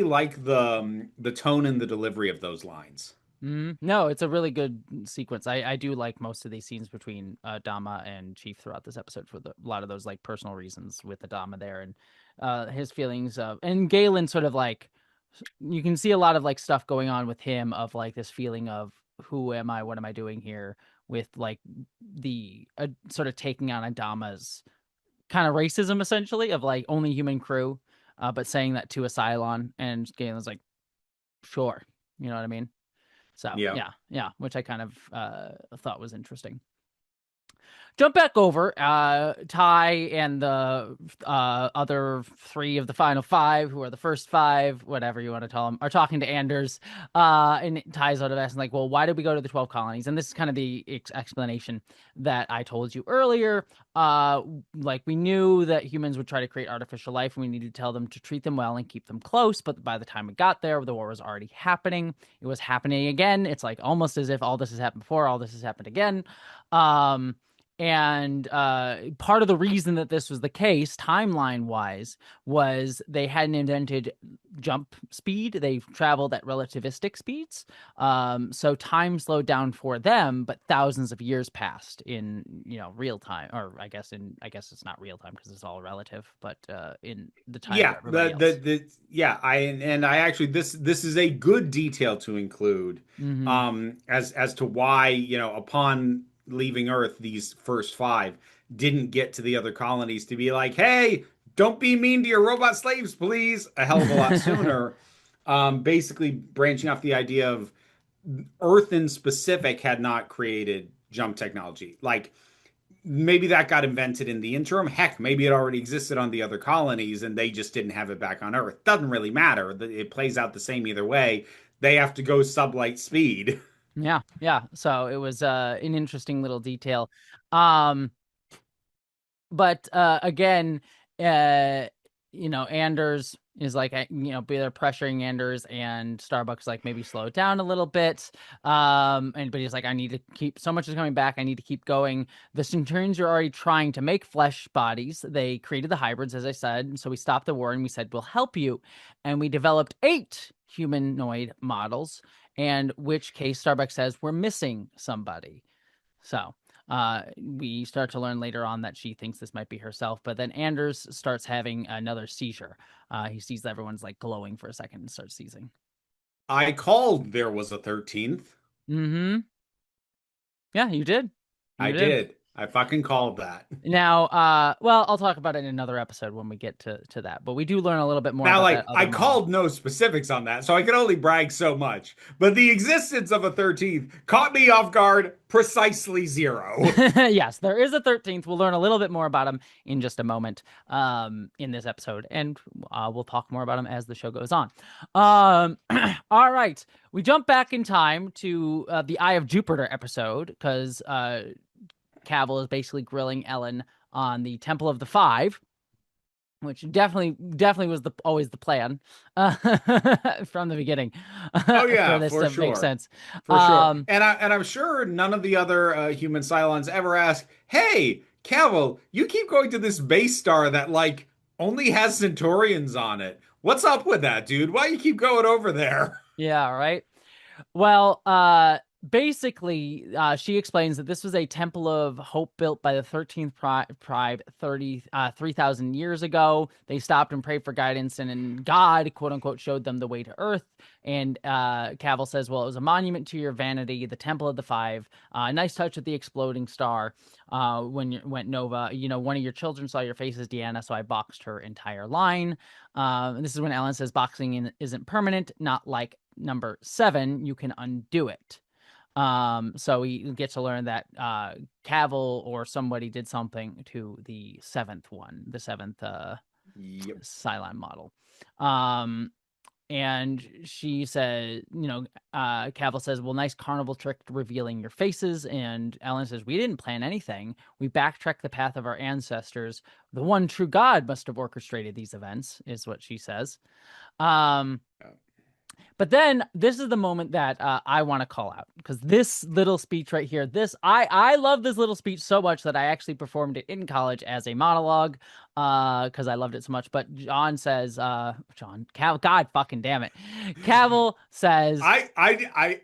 like the tone and the delivery of those lines. No, it's a really good sequence. I do like most of these scenes between Dama and Chief throughout this episode for a lot of those like personal reasons with the Dama there, and his feelings of, and Galen sort of like, you can see a lot of like stuff going on with him of like this feeling of, who am I, what am I doing here, with like the sort of taking on Adama's kind of racism essentially of like only human crew, but saying that to a Cylon, and Galen's like, sure, you know what I mean. So Yeah. yeah, yeah, which I kind of thought was interesting. Jump back over. Ty and the other three of the final five, who are the first five, whatever you want to tell them, are talking to Anders. And Ty's sort of asking, like, well, why did we go to the 12 colonies? And this is kind of the explanation that I told you earlier. Like, we knew that humans would try to create artificial life, and we needed to tell them to treat them well and keep them close. But by the time we got there, the war was already happening. It was happening again. It's like almost as if all this has happened before, all this has happened again. Um, and part of the reason that this was the case, timeline wise, was they hadn't invented jump speed. They traveled at relativistic speeds. So time slowed down for them, but thousands of years passed in, real time. Or I guess it's not real time because it's all relative, but in the time for Yeah, everybody else. yeah, I actually this is a good detail to include Mm-hmm. as to why, upon leaving Earth, these first five didn't get to the other colonies to be like, "Hey, don't be mean to your robot slaves, please," a hell of a lot sooner. Basically branching off the idea of Earth in specific had not created jump technology. Like maybe that got invented in the interim. Heck, maybe it already existed on the other colonies and they just didn't have it back on Earth. Doesn't really matter. It plays out the same either way. They have to go sublight speed. Yeah, yeah. So it was an interesting little detail. Um, but again, uh Anders is like, they're pressuring Anders, and Starbucks like, maybe slow it down a little bit. But he's like, I need to keep, so much is coming back, I need to keep going. The Centurions are already trying to make flesh bodies. They created the hybrids, as I said, so we stopped the war and we said, we'll help you. And we developed 8 humanoid models, and which case Starbucks says we're missing somebody. So we start to learn later on that she thinks this might be herself, but then Anders starts having another seizure. He sees everyone's like glowing for a second and starts seizing. I called there was a 13th. Mm-hmm. Yeah, you did. I You did. did. I fucking called that. Now, well, I'll talk about it in another episode when we get to that. But we do learn a little bit more Now, about that like, I other model. called no specifics on that, so I can only brag so much. But the existence of a 13th caught me off guard precisely zero. Yes, there is a 13th. We'll learn a little bit more about him in just a moment, in this episode, and we'll talk more about him as the show goes on. All right, we jump back in time to the Eye of Jupiter episode, because Cavill is basically grilling Ellen on the Temple of the Five. which definitely was the always the plan uh, from the beginning Oh for yeah, this for to make sure. sense. For sure. Um, And I'm sure none of the other human Cylons ever ask, "Hey, Cavill, you keep going to this base star that like only has Centaurians on it. What's up with that, dude? Why you keep going over there?" yeah, right. Well, basically, she explains that this was a temple of hope built by the 13th tribe 3,000 years ago. They stopped and prayed for guidance, and God, quote unquote, showed them the way to Earth. And Cavill says, well, it was a monument to your vanity, the Temple of the Five. Nice touch with the exploding star when you went Nova. You know, one of your children saw your face as Deanna, so I boxed her entire line. And this is when Ellen says boxing isn't permanent, not like number 7, you can undo it. So we get to learn that Cavill or somebody did something to the seventh one, the seventh Yep. Cylon model. Um, and she said, Cavill says, well, nice carnival trick revealing your faces. And Ellen says, we didn't plan anything. We backtracked the path of our ancestors. The one true God must have orchestrated these events, is what she says. Um, but then this is the moment that I want to call out because this little speech right here, I love this little speech so much that I actually performed it in college as a monologue because I loved it so much. But John says, God fucking damn it, Cavill says, I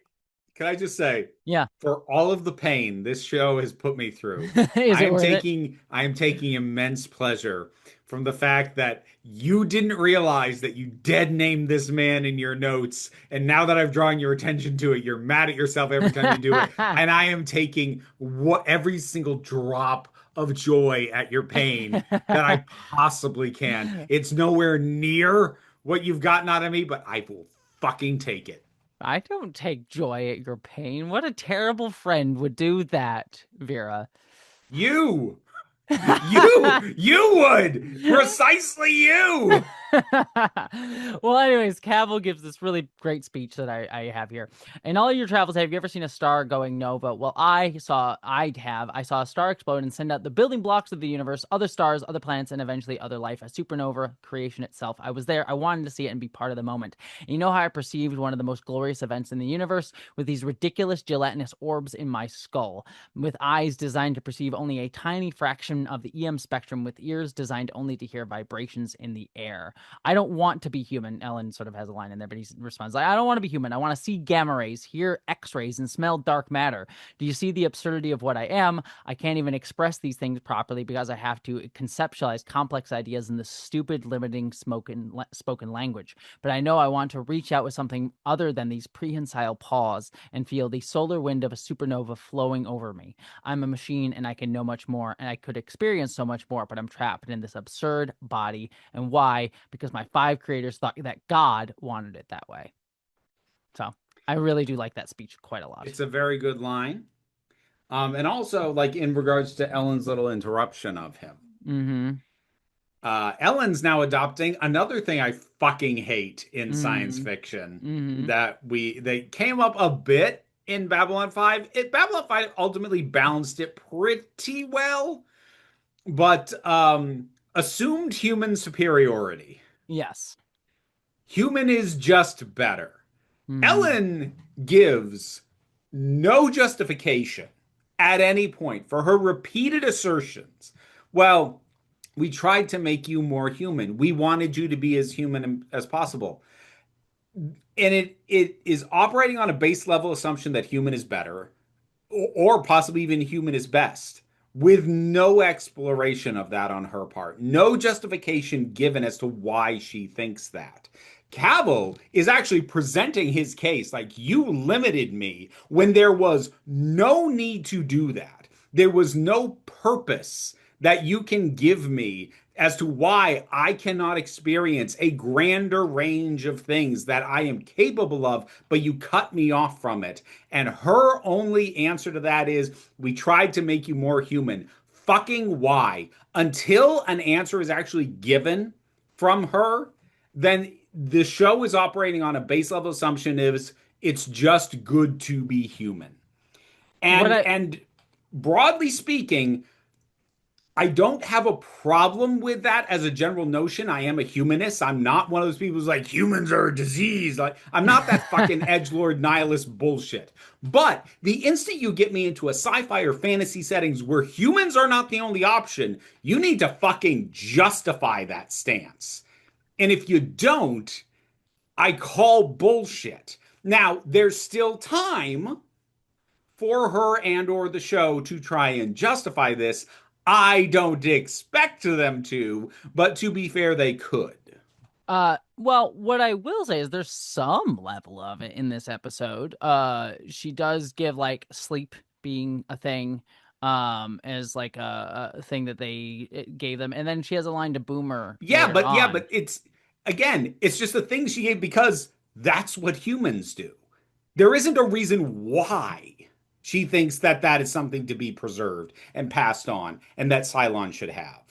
can I just say, yeah, for all of the pain this show has put me through, is it worth it? I am taking immense pleasure from the fact that you didn't realize that you dead named this man in your notes, and now that I've drawn your attention to it, you're mad at yourself every time you do it, and I am taking every single drop of joy at your pain that I possibly can. It's nowhere near what you've gotten out of me, but I will fucking take it. I don't take joy at your pain. What a terrible friend would do that, Vera. You, you would precisely you. Well, anyways, Cavill gives this really great speech that I have here. In all your travels, have you ever seen a star going nova? Well, I saw a star explode and send out the building blocks of the universe, other stars, other planets, and eventually other life, a supernova creation itself. I was there. I wanted to see it and be part of the moment. And you know how I perceived one of the most glorious events in the universe with these ridiculous gelatinous orbs in my skull, with eyes designed to perceive only a tiny fraction of the EM spectrum, with ears designed only to hear vibrations in the air. I don't want to be human. Ellen sort of has a line in there, but he responds like, I don't want to be human. I want to see gamma rays, hear X-rays, and smell dark matter. Do you see the absurdity of what I am? I can't even express these things properly because I have to conceptualize complex ideas in the stupid, limiting spoken language. But I know I want to reach out with something other than these prehensile paws and feel the solar wind of a supernova flowing over me. I'm a machine and I can know much more and I could experience so much more, but I'm trapped in this absurd body. And why? Because my 5 creators thought that God wanted it that way. So I really do like that speech quite a lot. It's a very good line. And also, like in regards to Ellen's little interruption of him, Mm-hmm. Ellen's now adopting another thing I fucking hate in science Mm-hmm. fiction Mm-hmm. that they came up a bit in Babylon 5. Babylon 5 ultimately balanced it pretty well, but assumed human superiority. Yes. Human is just better. Mm-hmm. Ellen gives no justification at any point for her repeated assertions. Well, we tried to make you more human. We wanted you to be as human as possible. And it is operating on a base level assumption that human is better, or possibly even human is best, with no exploration of that on her part. No justification given as to why she thinks that. Cavill is actually presenting his case like you limited me when there was no need to do that. There was no purpose that you can give me as to why I cannot experience a grander range of things that I am capable of, but you cut me off from it. And her only answer to that is, we tried to make you more human. Fucking why? Until an answer is actually given from her, then the show is operating on a base level assumption is it's just good to be human. What And I and broadly speaking, I don't have a problem with that as a general notion. I am a humanist. I'm not one of those people who's like humans are a disease. Like I'm not that fucking edgelord nihilist bullshit. But the instant you get me into a sci-fi or fantasy settings where humans are not the only option, you need to fucking justify that stance. And if you don't, I call bullshit. Now, there's still time for her and or the show to try and justify this. I don't expect them to, but to be fair, they could. Well, what I will say is there's some level of it in this episode. She does give like sleep being a thing, as like a thing that they gave them, and then she has a line to Boomer later Yeah, on. but it's again, it's just the thing she gave because that's what humans do. There isn't a reason why she thinks that that is something to be preserved and passed on and that Cylon should have.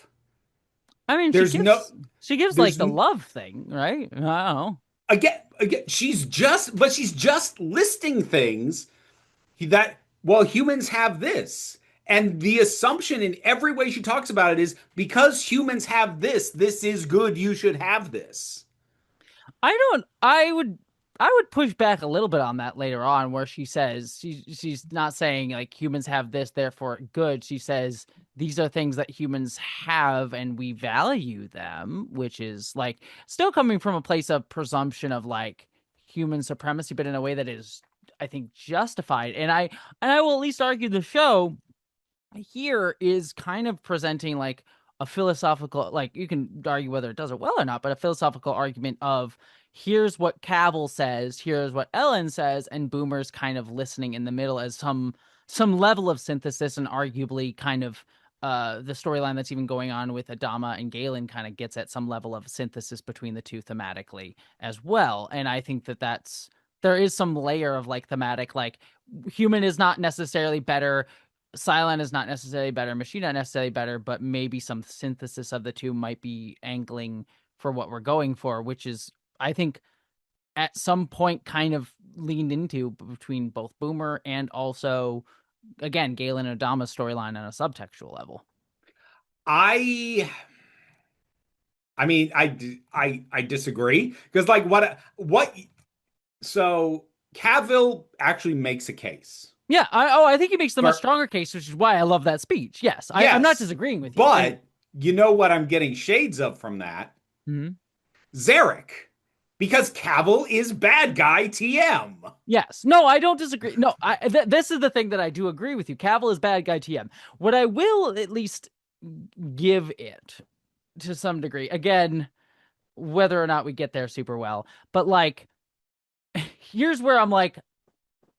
I mean, There's no, she gives like there's the love thing, right? I don't know. again, but she's just listing things that, well, humans have this. And the assumption in every way she talks about it is because humans have this, this is good, you should have this. I don't. I would push back a little bit on that later on, where she says she's not saying like humans have this, therefore good. She says these are things that humans have and we value them, which is like still coming from a place of presumption of like human supremacy, but in a way that is, I think, justified. And I will at least argue the show here is kind of presenting like a philosophical, like you can argue whether it does it well or not, but a philosophical argument of here's what Cavill says, here's what Ellen says, and Boomer's kind of listening in the middle as some level of synthesis, and arguably kind of the storyline that's even going on with Adama and Galen kind of gets at some level of synthesis between the two thematically as well. And I think that there is some layer of like thematic, like human is not necessarily better, Cylon is not necessarily better, Machine not necessarily better, but maybe some synthesis of the two might be angling for what we're going for, which is, I think, at some point kind of leaned into between both Boomer and also, again, Galen and Adama's storyline on a subtextual level. I I mean, I disagree because like what so Cavill actually makes a case. Yeah, I think he makes the much For stronger case, which is why I love that speech. Yes, I'm not yes, disagreeing with you. And but you know what I'm getting shades of from that? mhm. Zarek. Because Cavill is bad guy TM. Yes, no, I don't disagree. No, this is the thing that I do agree with you. Cavill is bad guy TM. What I will at least give it to some degree, again, whether or not we get there super well, but like, here's where I'm like,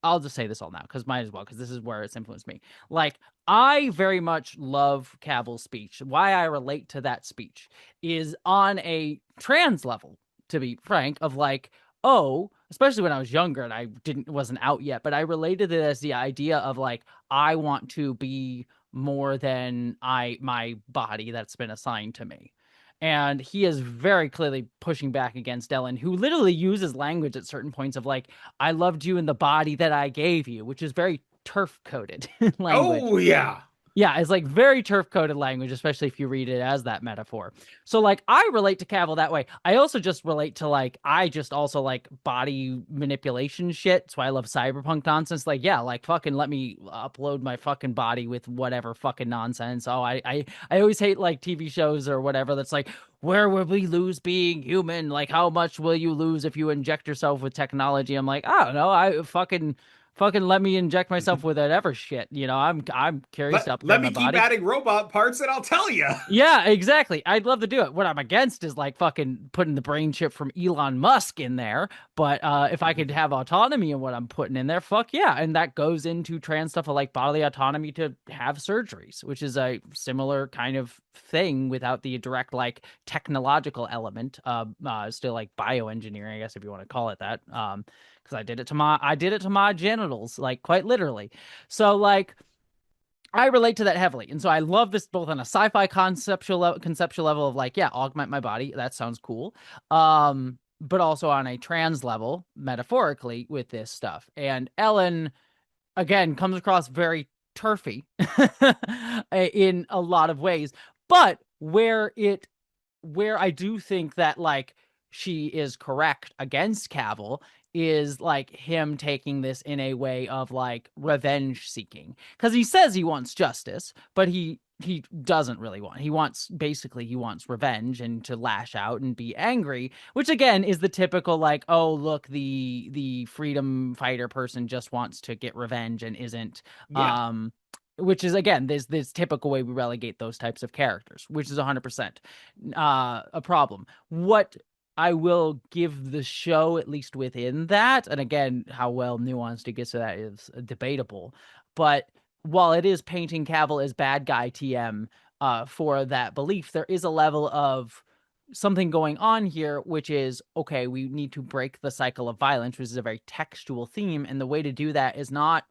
I'll just say this all now because might as well, because this is where it's influenced me. Like, I very much love Cavill's speech. Why I relate to that speech is on a trans level, to be frank, of like, oh, especially when I was younger and I wasn't out yet, but I related it as the idea of like, I want to be more than my body that's been assigned to me. And he is very clearly pushing back against Ellen, who literally uses language at certain points of like, I loved you in the body that I gave you, which is very turf coded language. Oh yeah. Yeah, it's like very turf coded language, especially if you read it as that metaphor. So like I relate to Cavill that way. I also just relate to like I just also like body manipulation shit. That's why I love cyberpunk nonsense. Like, yeah, like fucking let me upload my fucking body with whatever fucking nonsense. Oh, I always hate like TV shows or whatever that's like, where will we lose being human? Like, how much will you lose if you inject yourself with technology? I'm like, I don't know. I fucking let me inject myself with whatever shit. You know, I'm curious to Let upgrade my me keep body. adding robot parts and I'll tell you. Yeah, exactly. I'd love to do it. What I'm against is like fucking putting the brain chip from Elon Musk in there. But if I could have autonomy in what I'm putting in there, fuck yeah. And that goes into trans stuff of like bodily autonomy to have surgeries, which is a similar kind of thing without the direct like technological element. Still like bioengineering, I guess if you want to call it that. Because I did it to my genitals, like quite literally. So like I relate to that heavily. And so I love this both on a sci-fi conceptual level of like, yeah, augment my body. That sounds cool. But also on a trans level, metaphorically, with this stuff. And Ellen, again, comes across very turfy in a lot of ways. But where I do think that like she is correct against Cavill is like him taking this in a way of like revenge seeking, because he says he wants justice, but he doesn't really want. He wants, basically he wants revenge and to lash out and be angry, which again is the typical like, oh look, the freedom fighter person just wants to get revenge and isn't Yeah. um which is again this typical way we relegate those types of characters, which is 100% a problem. What I will give the show, at least within that, and again, how well nuanced it gets to that is debatable. But while it is painting Cavill as bad guy TM for that belief, there is a level of something going on here, which is okay, we need to break the cycle of violence, which is a very textual theme. And the way to do that is not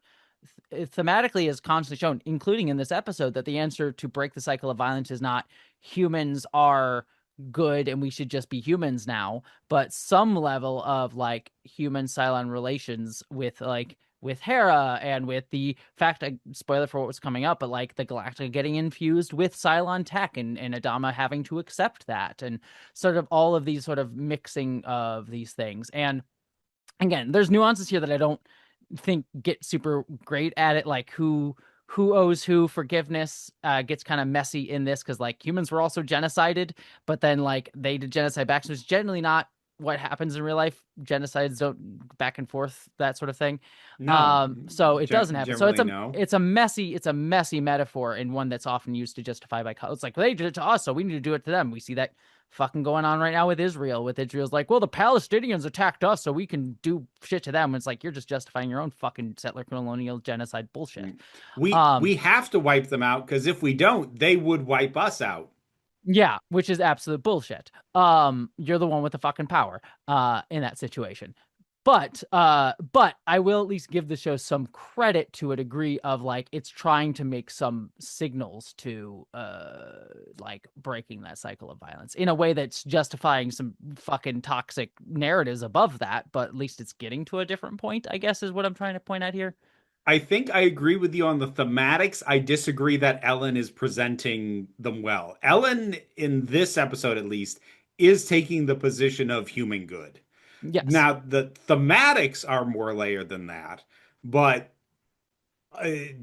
thematically, is constantly shown, including in this episode, that the answer to break the cycle of violence is not humans are good and we should just be humans now, but some level of like human Cylon relations with like with Hera and with the fact, spoiler for what was coming up, but like the Galactica getting infused with Cylon tech and Adama having to accept that, and sort of all of these sort of mixing of these things. And again, there's nuances here that I don't think get super great at it, like who owes who forgiveness gets kind of messy in this, because like humans were also genocided, but then like they did genocide back, so it's generally not what happens in real life. Genocides don't back and forth, that sort of thing. No. So it doesn't happen, so Generally, no. it's a messy metaphor, and one that's often used to justify by it's like they did it to us, so we need to do it to them. We see that fucking going on right now with Israel, with Israel's like, well, the Palestinians attacked us, so we can do shit to them. It's like you're just justifying your own fucking settler colonial genocide bullshit. We have to wipe them out because if we don't, they would wipe us out. Yeah, which is absolute bullshit. You're the one with the fucking power in that situation. But I will at least give the show some credit to a degree of like it's trying to make some signals to like breaking that cycle of violence in a way that's justifying some fucking toxic narratives above that, but at least it's getting to a different point, I guess, is what I'm trying to point out here. I think I agree with you on the thematics. I disagree that Ellen is presenting them well. Ellen, in this episode at least, is taking the position of human good. Yes. Now, the thematics are more layered than that, but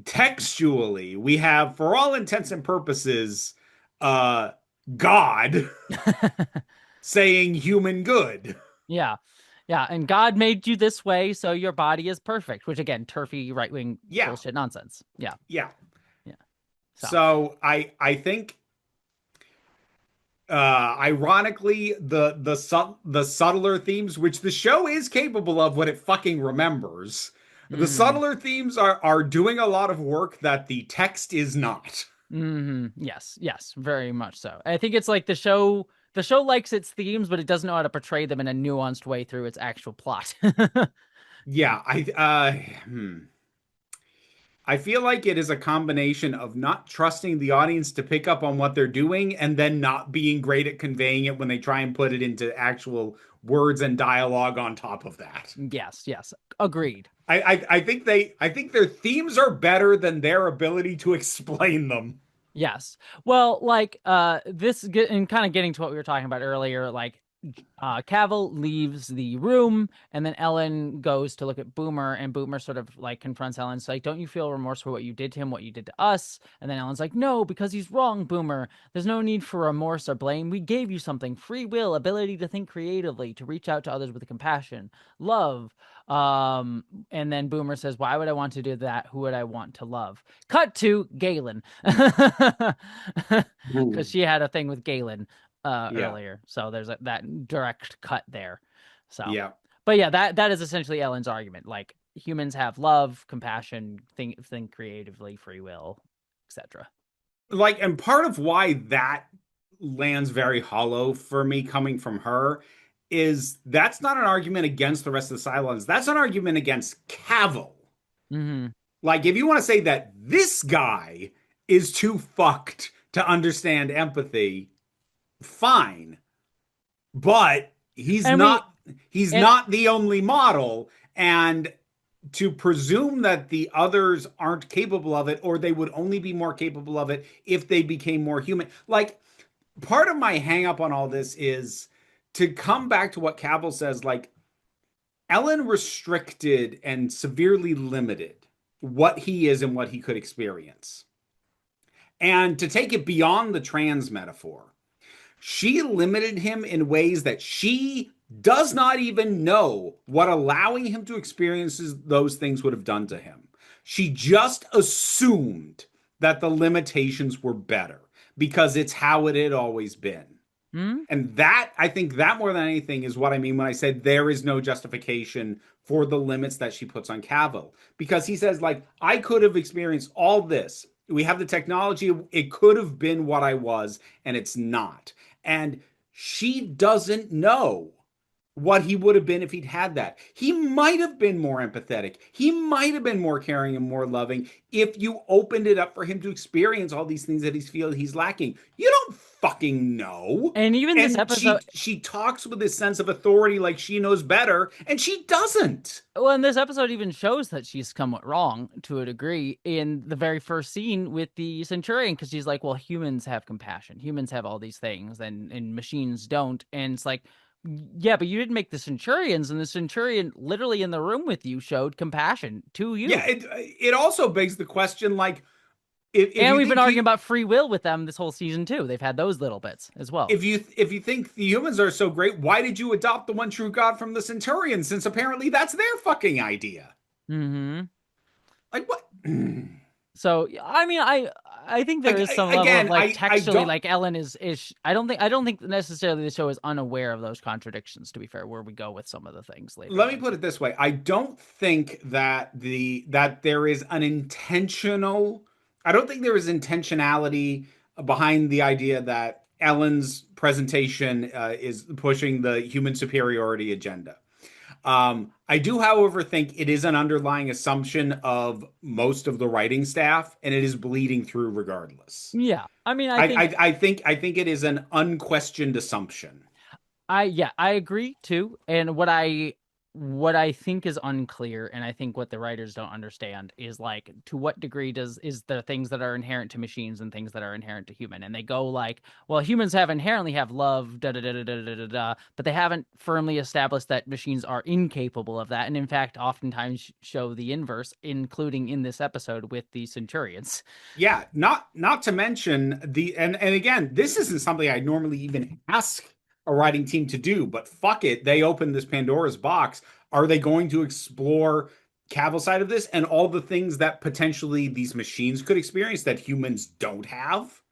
textually, we have, for all intents and purposes, uh, God saying human good. Yeah. Yeah, and God made you this way, so your body is perfect, which again, turfy right wing Yeah, bullshit nonsense. Yeah. yeah. Yeah. So So I think ironically the subtler themes which the show is capable of when it fucking remembers, the mm-hmm. subtler themes are doing a lot of work that the text is not. Mm-hmm. Yes, yes, very much so. I think it's like the show likes its themes, but it doesn't know how to portray them in a nuanced way through its actual plot. Yeah, I feel like it is a combination of not trusting the audience to pick up on what they're doing and then not being great at conveying it when they try and put it into actual words and dialogue on top of that. Yes, yes. Agreed. I think their themes are better than their ability to explain them. Yes. Well, like and kind of getting to what we were talking about earlier, like Cavill leaves the room, and then Ellen goes to look at Boomer, and Boomer sort of like confronts Ellen. It's like, don't you feel remorse for what you did to him, what you did to us? And then Ellen's like, no, because he's wrong, Boomer. There's no need for remorse or blame. We gave you something: free will, ability to think creatively, to reach out to others with compassion, love. And then Boomer says, why would I want to do that? Who would I want to love? Cut to Galen. Because Ooh. she had a thing with Galen Yeah. earlier. So there's that direct cut there. So, Yeah. but yeah, that is essentially Ellen's argument. Like humans have love, compassion, think creatively, free will, etc. Like, and part of why that lands very hollow for me coming from her is that's not an argument against the rest of the Cylons. That's an argument against Cavill. Mm-hmm. Like, if you want to say that this guy is too fucked to understand empathy, fine. But And we he's and not the only model. And to presume that the others aren't capable of it, or they would only be more capable of it if they became more human. Like, part of my hang up on all this is to come back to what Cavill says, like, Ellen restricted and severely limited what he is and what he could experience. And to take it beyond the trans metaphor, she limited him in ways that she does not even know what allowing him to experience those things would have done to him. She just assumed that the limitations were better because it's how it had always been. Hmm? And that, I think that more than anything is what I mean when I said there is no justification for the limits that she puts on Cavill. Because he says, like, I could have experienced all this. We have the technology. It could have been what I was, and it's not. And she doesn't know what he would have been if he'd had that. He might have been more empathetic. He might have been more caring and more loving if you opened it up for him to experience all these things that he's lacking. You don't fucking know. And even this And episode, she talks with this sense of authority like she knows better, and she doesn't. well, and this episode even shows that she's somewhat wrong to a degree in the very first scene with the Centurion, because she's like, well, humans have compassion. Humans have all these things, and machines don't. And it's like, yeah, but you didn't make the Centurions, and the Centurion literally in the room with you showed compassion to Yeah, you. it also begs the question, like, if And you we've been think arguing about free will with them this whole season too. They've had those little bits as well. if you think the humans are so great, why did you adopt the one true God from the Centurion? Since apparently that's their fucking idea. Mm-hmm. Like what? So I mean, I think there is some level of Again, like I textually, don't. like Ellen is. I don't think necessarily the show is unaware of those contradictions. To be fair, where we go with some of the things later Let me on. put it this way: I don't think that that there is an intentional. I don't think there is intentionality behind the idea that Ellen's presentation is pushing the human superiority agenda. I do, however, think it is an underlying assumption of most of the writing staff, and it is bleeding through regardless. Yeah, I mean, I think I think it is an unquestioned assumption. I agree too. And what I think is unclear, and I think what the writers don't understand is like to what degree is there things that are inherent to machines and things that are inherent to human. And they go like, well, humans have inherently have love, da da da da da da da, da, but they haven't firmly established that machines are incapable of that. And in fact, oftentimes show the inverse, including in this episode with the Centurions. Yeah, not to mention the and again, this isn't something I normally even ask a writing team to do, but fuck it, they opened this Pandora's box. Are they going to explore Cavill side of this and all the things that potentially these machines could experience that humans don't have?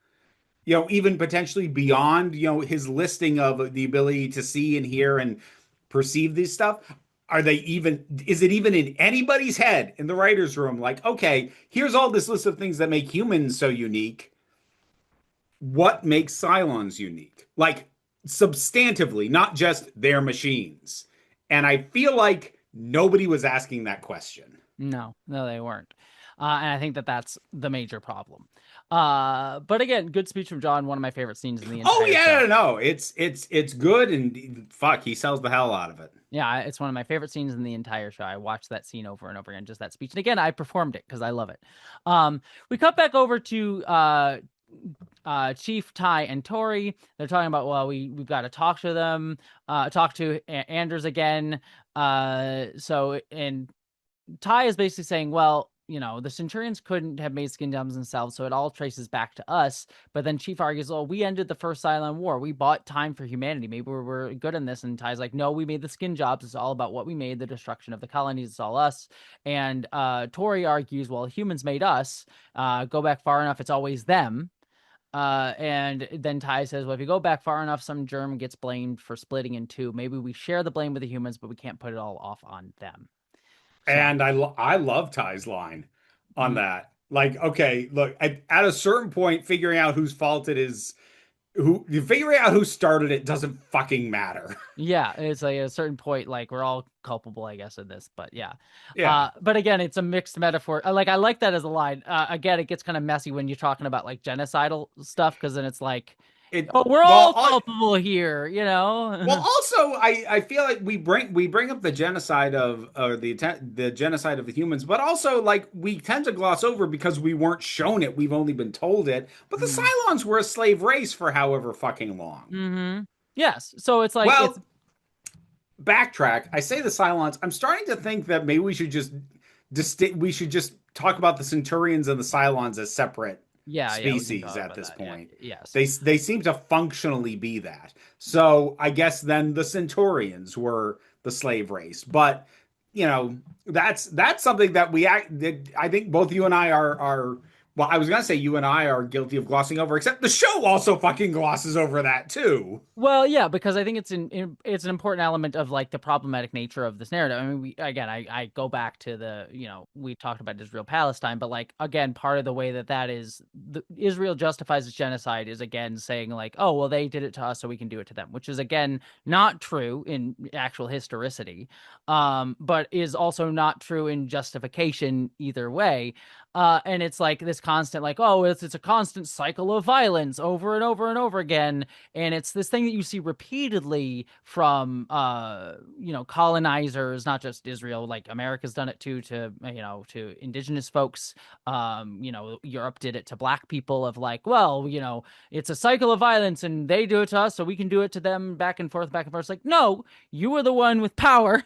You know, even potentially beyond, you know, his listing of the ability to see and hear and perceive this stuff. Are they even, is it even in anybody's head in the writer's room? Like, okay, here's all this list of things that make humans so unique. What makes Cylons unique? Like, substantively, not just their machines. And I feel like nobody was asking that question. No, no, they weren't. And I think that that's the major problem. But again, good speech from John. One of my favorite scenes in the Oh entire yeah, show. no, it's good and fuck, he sells the hell out of it. Yeah, it's one of my favorite scenes in the entire show. I watched that scene over and over again, just that speech. And again, I performed it because I love it. We cut back over to Chief, Ty, and Tori. They're talking about, well, we've got to talk to them, talk to Anders again. And Ty is basically saying, well, you know, the Centurions couldn't have made skin jobs themselves, so it all traces back to us. But then Chief argues, well, we ended the first Cylon War. We bought time for humanity. Maybe we're good in this. And Ty's like, no, we made the skin jobs. It's all about what we made, the destruction of the colonies. It's all us. And Tori argues, well, humans made us. Go back far enough, it's always them. And then Ty says, well, if you go back far enough, some germ gets blamed for splitting in two. Maybe we share the blame with the humans, but we can't put it all off on them. So, And I love Ty's line on mm, that. Like, okay, look, at a certain point, figuring out whose fault it is, who figuring out who started it doesn't fucking matter. yeah, it's like at a certain point, like we're all culpable, I guess, in this. But yeah, Yeah. but again, it's a mixed metaphor. I like that as a line. Again, it gets kind of messy when you're talking about like genocidal stuff because then it's like it Oh, we're well all culpable here, you well, know? also, I feel like we bring up the genocide of or the genocide of the humans, but also like we tend to gloss over because we weren't shown it. We've only been told it. But the Cylons were a slave race for however fucking long. Mm-hmm. Yes. So it's like it's Well, backtrack. I say the Cylons. I'm starting to think that maybe we should just talk about the Centurions and the Cylons as separate yeah, we can species talk at about this that. Yeah. point. Yes. They seem to functionally be that. So I guess then the Centaurians were the slave race. But that's something that that I think both you and I are well, I was gonna say you and I are guilty of glossing over, except the show also fucking glosses over that too. Well, yeah, because I think it's an important element of like the problematic nature of this narrative. I mean, I go back to we talked about Israel Palestine, but like again, part of the way that is Israel justifies its genocide is again saying like, oh well, they did it to us, so we can do it to them, which is again not true in actual historicity, but is also not true in justification either way. And it's like this constant like, oh, it's a constant cycle of violence over and over and over again, and it's this thing that you see repeatedly from colonizers, not just Israel, like America's done it too, to indigenous folks. Europe did it to black people, of like, well, it's a cycle of violence and they do it to us, so we can do it to them, back and forth, back and forth. It's like, no, you were the one with power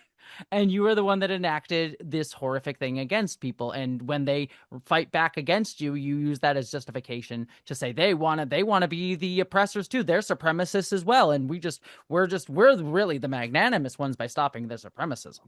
and you are the one that enacted this horrific thing against people, and when they fight back against you, you use that as justification to say they want to be the oppressors too, they're supremacists as well, and we're really the magnanimous ones by stopping their supremacism.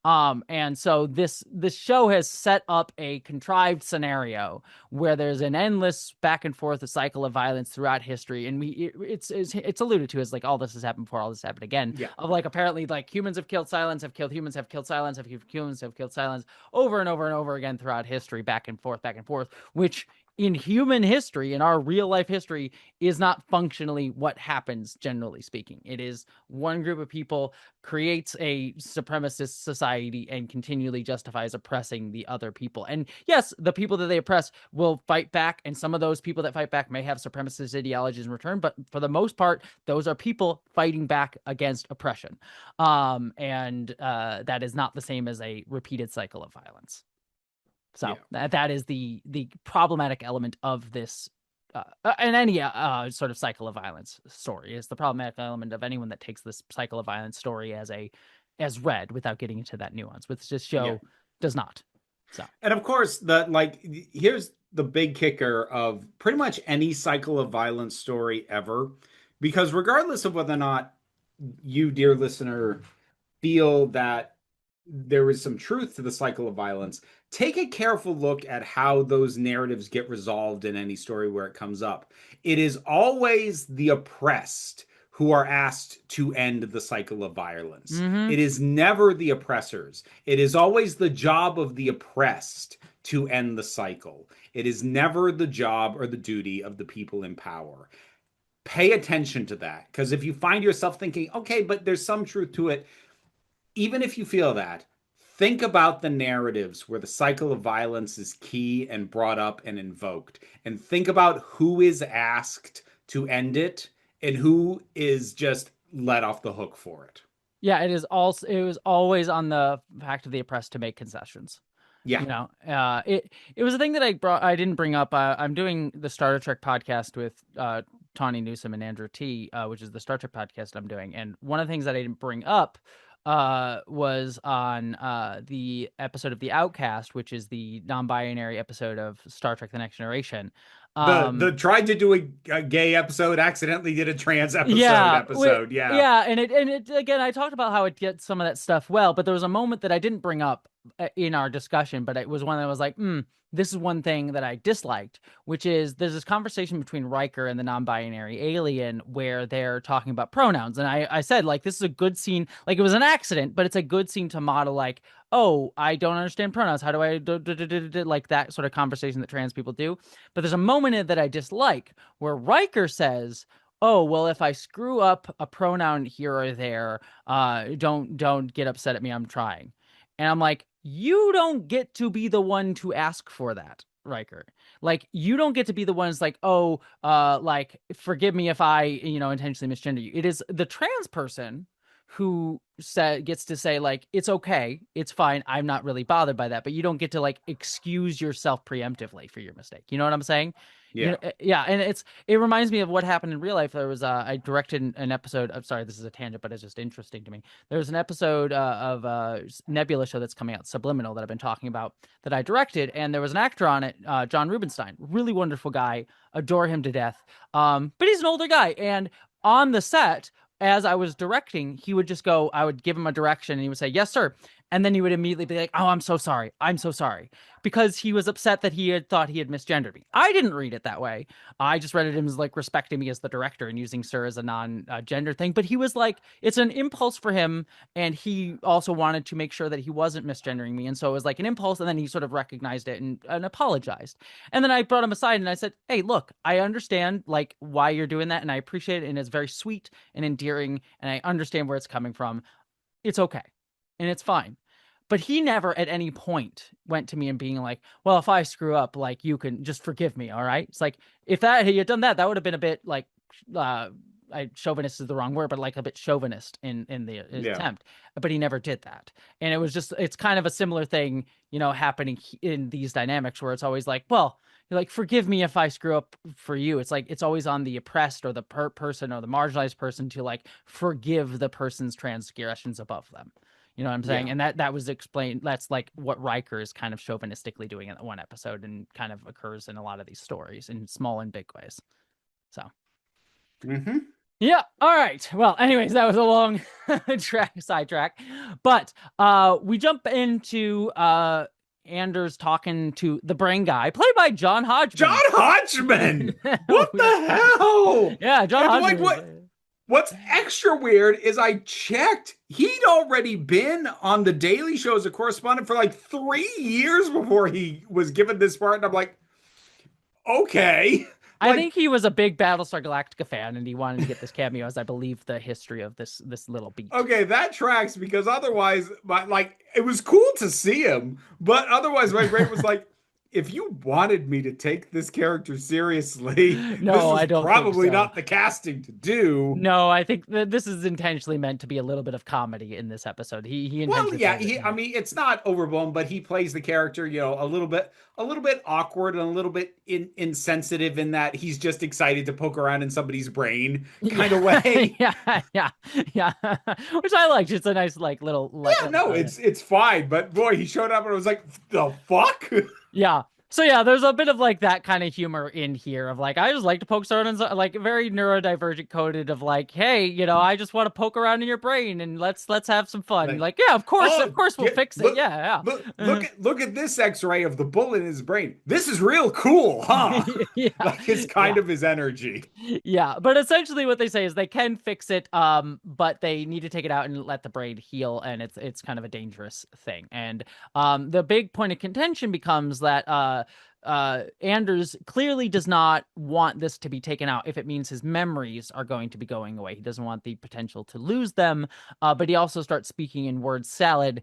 And so this show has set up a contrived scenario where there's an endless back and forth, a cycle of violence throughout history, and it's alluded to as like all this has happened before, all this happened again, Yeah. of like apparently like humans have killed Cylons, have killed humans, have killed Cylons, humans have killed Cylons over and over and over again throughout history, back and forth, which in human history, in our real life history, is not functionally what happens, generally speaking. It is one group of people creates a supremacist society and continually justifies oppressing the other people. And yes, the people that they oppress will fight back, and some of those people that fight back may have supremacist ideologies in return, but for the most part, those are people fighting back against oppression. And that is not the same as a repeated cycle of violence. So Yeah. that is the problematic element of this, and any sort of cycle of violence story is the problematic element of anyone that takes this cycle of violence story as read without getting into that nuance, which this Yeah. show does not. So And of course, here's the big kicker of pretty much any cycle of violence story ever, because regardless of whether or not you, dear listener, feel that there is some truth to the cycle of violence, take a careful look at how those narratives get resolved in any story where it comes up. It is always the oppressed who are asked to end the cycle of violence. mm-hmm. It is never the oppressors. It is always the job of the oppressed to end the cycle. It is never the job or the duty of the people in power. Pay attention to that, because if you find yourself thinking, okay, but there's some truth to it, even if you feel that, think about the narratives where the cycle of violence is key and brought up and invoked, and think about who is asked to end it and who is just let off the hook for it. Yeah, it was always on the fact of the oppressed to make concessions. Yeah. It was a thing that I didn't bring up. I'm doing the Star Trek podcast with Tawny Newsom and Andrew T, which is the Star Trek podcast I'm doing. And one of the things that I didn't bring up was on the episode of The Outcast, which is the non-binary episode of Star Trek: The Next Generation. The tried to do a gay episode, accidentally did a trans Yeah, episode. Yeah. yeah, and it again. I talked about how it gets some of that stuff well, but there was a moment that I didn't bring up in our discussion, but it was one that was like, this is one thing that I disliked, which is there's this conversation between Riker and the non-binary alien where they're talking about pronouns, and I said like this is a good scene, like it was an accident, but it's a good scene to model like, oh, I don't understand pronouns. How do I like that sort of conversation that trans people do? But there's a moment in it that I dislike where Riker says, oh well, if I screw up a pronoun here or there, don't get upset at me, I'm trying. And I'm like, you don't get to be the one to ask for that. Riker. Like, you don't get to be the ones like, oh, like, forgive me if I, intentionally misgender you. It is the trans person who gets to say, like, it's okay, it's fine, I'm not really bothered by that, but you don't get to like excuse yourself preemptively for your mistake. You know what I'm saying? Yeah. Yeah, and it reminds me of what happened in real life. There was I directed an episode. I'm sorry, this is a tangent, but it's just interesting to me. There's an episode of Nebula show that's coming out, Subliminal, that I've been talking about, that I directed, and there was an actor on it, John Rubinstein, really wonderful guy, adore him to death. But he's an older guy, and on the set, as I was directing, he would just go, I would give him a direction and he would say, yes, sir. And then he would immediately be like, oh, I'm so sorry. I'm so sorry. Because he was upset that he had thought he had misgendered me. I didn't read it that way. I just read it as like respecting me as the director and using sir as a non-gender thing. But he was like, it's an impulse for him. And he also wanted to make sure that he wasn't misgendering me. And so it was like an impulse. And then he sort of recognized it and apologized. And then I brought him aside and I said, hey, look, I understand like why you're doing that. And I appreciate it. And it's very sweet and endearing. And I understand where it's coming from. It's okay. And it's fine. But he never at any point went to me and being like, well, if I screw up, like, you can just forgive me. All right. It's like, if that he had done that, that would have been a bit like, chauvinist is the wrong word, but like a bit chauvinist in the Yeah. attempt. But he never did that. And it was just, it's kind of a similar thing, happening in these dynamics where it's always like, well, you're like, forgive me if I screw up for you. It's like, it's always on the oppressed or the person or the marginalized person to like forgive the person's transgressions above them. You know what I'm saying? Yeah. And that was explained. That's like what Riker is kind of chauvinistically doing in that one episode, and kind of occurs in a lot of these stories in small and big ways. So, Mm-hmm. yeah. All right. Well, anyways, that was a long sidetrack, but we jump into Anders talking to the brain guy, played by John John Hodgman. Hodgman. What the hell? Yeah, John And Hodgman. like what's extra weird is I checked. He'd already been on the Daily Show as a correspondent for like 3 years before he was given this part. And I'm like, okay. I Like, think he was a big Battlestar Galactica fan, and he wanted to get this cameo, as I believe the history of this little beat. okay, that tracks because otherwise, like, it was cool to see him, but otherwise, my brain was like, if you wanted me to take this character seriously, this No, is I don't think probably so. not the casting to do. No, I think that this is intentionally meant to be a little bit of comedy in this episode. He Well, intentionally yeah, plays it. I mean, it's not overblown, but he plays the character, a little bit awkward and a little bit insensitive in that he's just excited to poke around in somebody's brain kind of way. Yeah, yeah, yeah. Which I liked. It's a nice, like, little, like, Yeah, no, it's fine, but boy, he showed up and I was like, the fuck? yeah. So yeah, there's a bit of like that kind of humor in here of like, I just like to poke around and like very neurodivergent coded of like, hey, I just want to poke around in your brain and let's have some fun. Like, Like, yeah, of course oh, we'll fix it. look, Yeah, yeah. look at this X-ray of the bullet in his brain. This is real cool, huh? Yeah, Like it's kind of his energy. yeah. But essentially what they say is they can fix it, but they need to take it out and let the brain heal, and it's kind of a dangerous thing. And the big point of contention becomes that Anders clearly does not want this to be taken out if it means his memories are going to be going away. He doesn't want the potential to lose them, but he also starts speaking in word salad.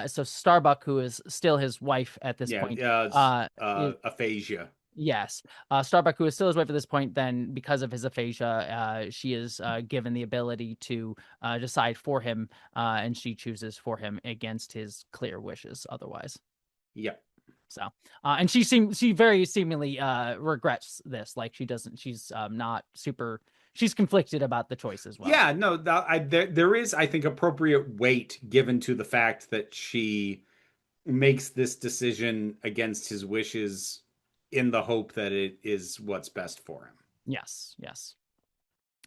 So Starbuck, who is still his wife at this point, aphasia. yes, Starbuck, who is still his wife at this point, then because of his aphasia, she is given the ability to decide for him, and she chooses for him against his clear wishes otherwise. Yep. So, and she very seemingly regrets this. Like she's not super. She's conflicted about the choice as well. Yeah, no, there is, I think, appropriate weight given to the fact that she makes this decision against his wishes in the hope that it is what's best for him. Yes, yes.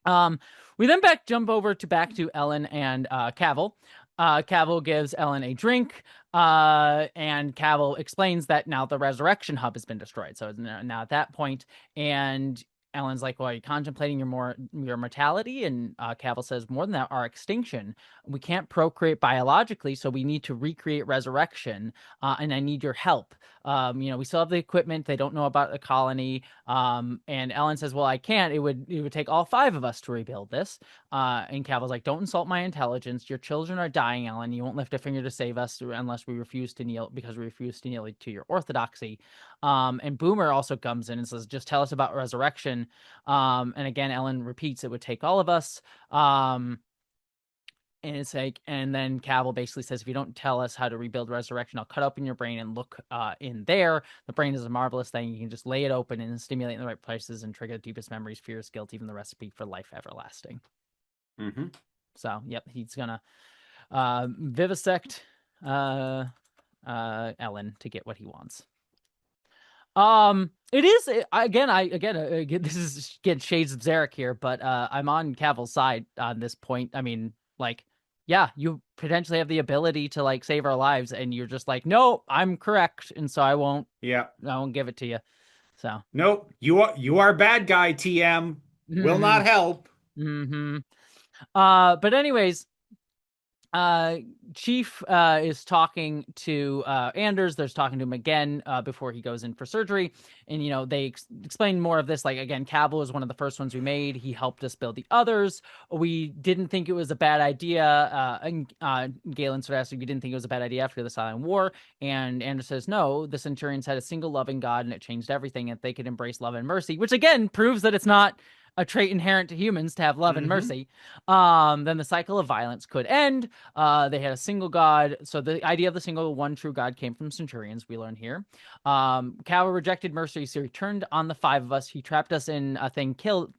We then jump over back to Ellen and Cavill. Cavill gives Ellen a drink, and Cavill explains that now the resurrection hub has been destroyed. So now at that point, and Ellen's like, well, are you contemplating your mortality? And Cavill says, more than that, our extinction. We can't procreate biologically, so we need to recreate resurrection, and I need your help. We still have the equipment. They don't know about the colony. And Ellen says, well, I can't. It would take all five of us to rebuild this. And Cavill's like, don't insult my intelligence. Your children are dying, Ellen. You won't lift a finger to save us unless we refuse to kneel, because we refuse to kneel to your orthodoxy. And Boomer also comes in and says, just tell us about resurrection. And again, Ellen repeats, it would take all of us. And it's like, and then Cavill basically says, if you don't tell us how to rebuild resurrection, I'll cut open your brain and look in there. The brain is a marvelous thing. You can just lay it open and stimulate in the right places and trigger the deepest memories, fears, guilt, even the recipe for life everlasting. Mm-hmm. So, yep, he's gonna vivisect Ellen to get what he wants. It is again, this is again shades of Zarek here, but I'm on Cavill's side on this point. I mean, like, yeah, you potentially have the ability to like save our lives, and you're just like, no, I'm correct, and so I won't give it to you. So Nope, you are bad guy, TM. Will mm-hmm. not help. Mm-hmm. But anyways, Chief is talking to Anders. There's talking to him again before he goes in for surgery, and they explain more of this. Like, again, Cavill is one of the first ones we made. He helped us build the others. We didn't think it was a bad idea. And Galen sort of asked if we didn't think it was a bad idea after the Silent War, and Anders says no. The Centurions had a single loving God, and it changed everything. If they could embrace love and mercy, which again proves that it's not a trait inherent to humans to have love and mercy, then the cycle of violence could end. They had a single god. So the idea of the single one true god came from Centurions, we learn here. Cavill rejected mercy, so he turned on the five of us. He trapped us in a thing,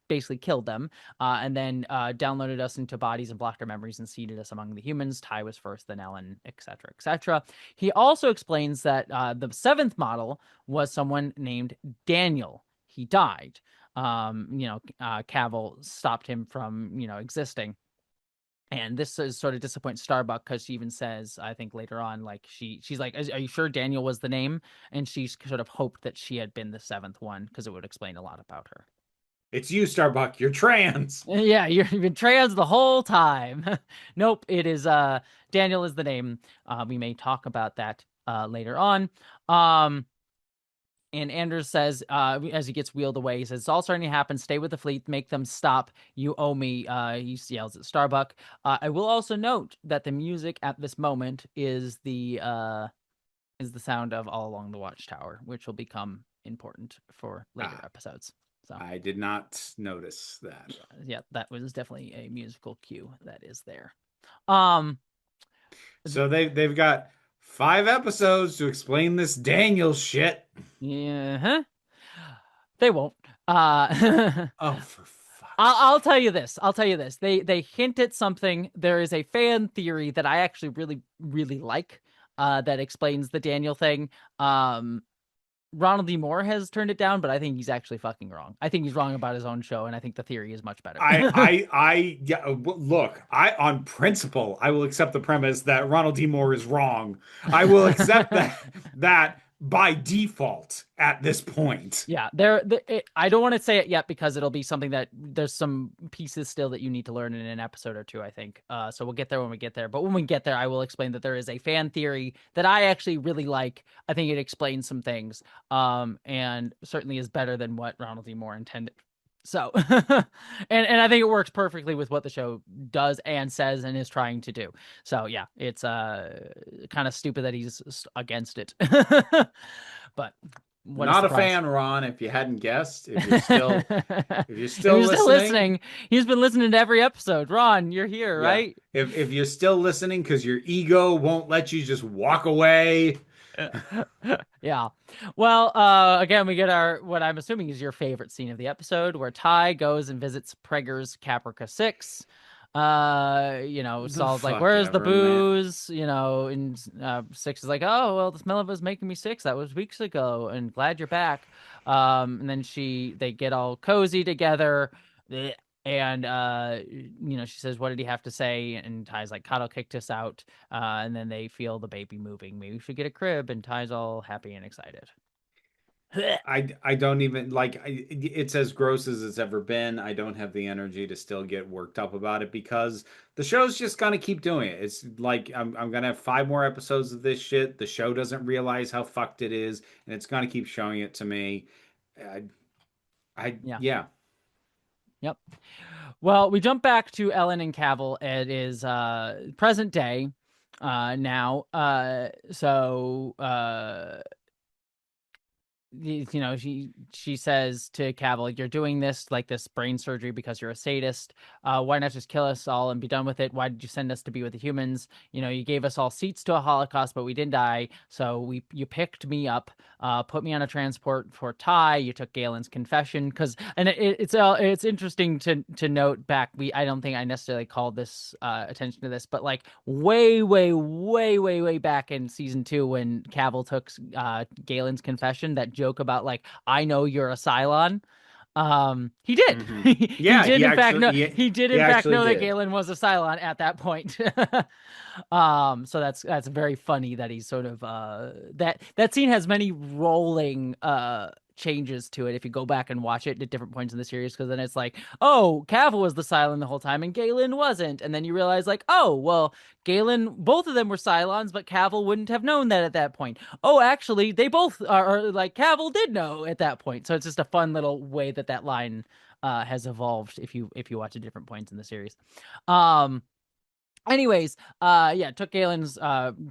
basically killed them, and then downloaded us into bodies and blocked our memories and seeded us among the humans. Ty was first, then Ellen, etc., etc. He also explains that the seventh model was someone named Daniel. He died. Cavill stopped him from, existing. And this is sort of disappoints Starbuck, because she even says, I think later on, like she's like, are you sure Daniel was the name? And she's sort of hoped that she had been the seventh one, because it would explain a lot about her. It's you, Starbuck. You're trans. Yeah, you've been trans the whole time. Nope, it is Daniel is the name. We may talk about that later on. And Anders says, as he gets wheeled away, he says, it's all starting to happen. Stay with the fleet. Make them stop. You owe me. He yells at Starbuck. I will also note that the music at this moment is the sound of All Along the Watchtower, which will become important for later episodes. So I did not notice that. Yeah, that was definitely a musical cue that is there. So they've got 5 episodes to explain this Daniel shit. Yeah. They won't. Oh, for fuck's I'll tell you this. They hint at something. There is a fan theory that I actually really, really like that explains the Daniel thing. Ronald D. Moore has turned it down, but I think he's actually fucking wrong. I think he's wrong about his own show, and I think the theory is much better. Look, on principle, I will accept the premise that Ronald D. Moore is wrong. I will accept that by default at this point. Yeah, I don't want to say it yet, because it'll be something that there's some pieces still that you need to learn in an episode or two, I think. So we'll get there when we get there. But when we get there, I will explain that there is a fan theory that I actually really like. I think it explains some things, and certainly is better than what Ronald D. Moore intended. So, and I think it works perfectly with what the show does and says and is trying to do. So yeah, it's kind of stupid that he's against it. But not a fan, Ron, if you hadn't guessed. If you're still listening, he's been listening to every episode. Ron, you're here, yeah. Right? If you're still listening because your ego won't let you just walk away. Yeah. Well, again, we get what I'm assuming is your favorite scene of the episode, where Ty goes and visits Prager's Caprica 6. Saul's like, where's the booze? And 6 is like, oh, well, the smell of it was making me sick. That was weeks ago, and glad you're back. And then they get all cozy together. And, she says, what did he have to say? And Ty's like, Cottle kicked us out. And then they feel the baby moving. Maybe we should get a crib. And Ty's all happy and excited. I don't even like it's as gross as it's ever been. I don't have the energy to still get worked up about it because the show's just gonna keep doing it. It's like I'm gonna have 5 more episodes of this shit. The show doesn't realize how fucked it is, and it's gonna keep showing it to me. I, Yeah. yeah. Yep. Well, we jump back to Ellen and Cavill. It is present day now. She says to Cavill, "You're doing this like this brain surgery because you're a sadist. Why not just kill us all and be done with it? Why did you send us to be with the humans? You gave us all seats to a Holocaust, but we didn't die. So you picked me up, put me on a transport for Ty. You took Galen's confession it's interesting to note back. I don't think I necessarily called this attention to this, but like way, way, way, way, way back in season 2 when Cavill took Galen's confession, that joke about like, I know you're a Cylon. He did. Hmm. He Yeah, did in fact know he did he in fact actually know that did. Galen was a Cylon at that point. So that's very funny that he's sort of that scene has many rolling changes to it if you go back and watch it at different points in the series, because then it's like, oh, Cavill was the Cylon the whole time and Galen wasn't, and then you realize like, oh well, Galen, both of them were Cylons, but Cavill wouldn't have known that at that point. Oh, actually, they both are, like, Cavill did know at that point. So it's just a fun little way that line has evolved if you watch at different points in the series. Um, Anyways, yeah, took Galen's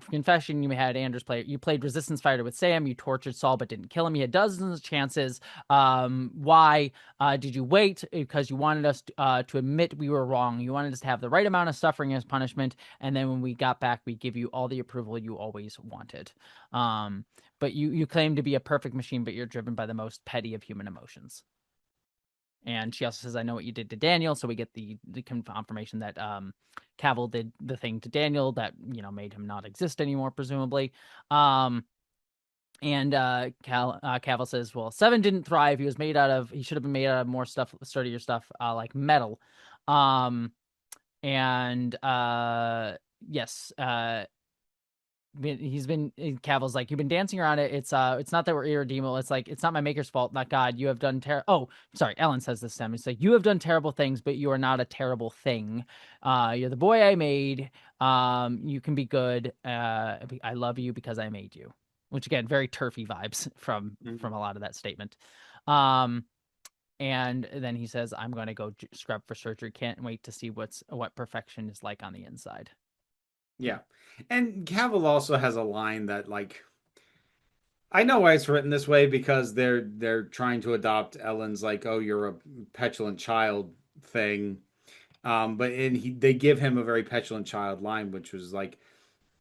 confession. You had Anders play. You played resistance fighter with Sam. You tortured Saul but didn't kill him. You had dozens of chances. Why did you wait? Because you wanted us to admit we were wrong. You wanted us to have the right amount of suffering as punishment, and then when we got back, we give you all the approval you always wanted. But you claim to be a perfect machine, but you're driven by the most petty of human emotions. And she also says, "I know what you did to Daniel." So we get the confirmation that Cavill did the thing to Daniel that made him not exist anymore, presumably. And Cavill says, "Well, Seven didn't thrive. He should have been made out of more stuff, sturdier stuff, like metal." Um, and yes, he's been Cavill's like, you've been dancing around it. It's not that we're irredeemable. It's like, it's not my maker's fault, not God. You have done oh, sorry, Ellen says this to him. It's like, you have done terrible things, but you are not a terrible thing. You're the boy I made. You can be good. I love you because I made you. Which again, very turfy vibes from a lot of that statement. Um, and then he says, "I'm going to go scrub for surgery. Can't wait to see what perfection is like on the inside." Yeah. And Cavill also has a line that like I know why it's written this way because they're trying to adopt Ellen's like, oh, you're a petulant child thing. But they give him a very petulant child line, which was like,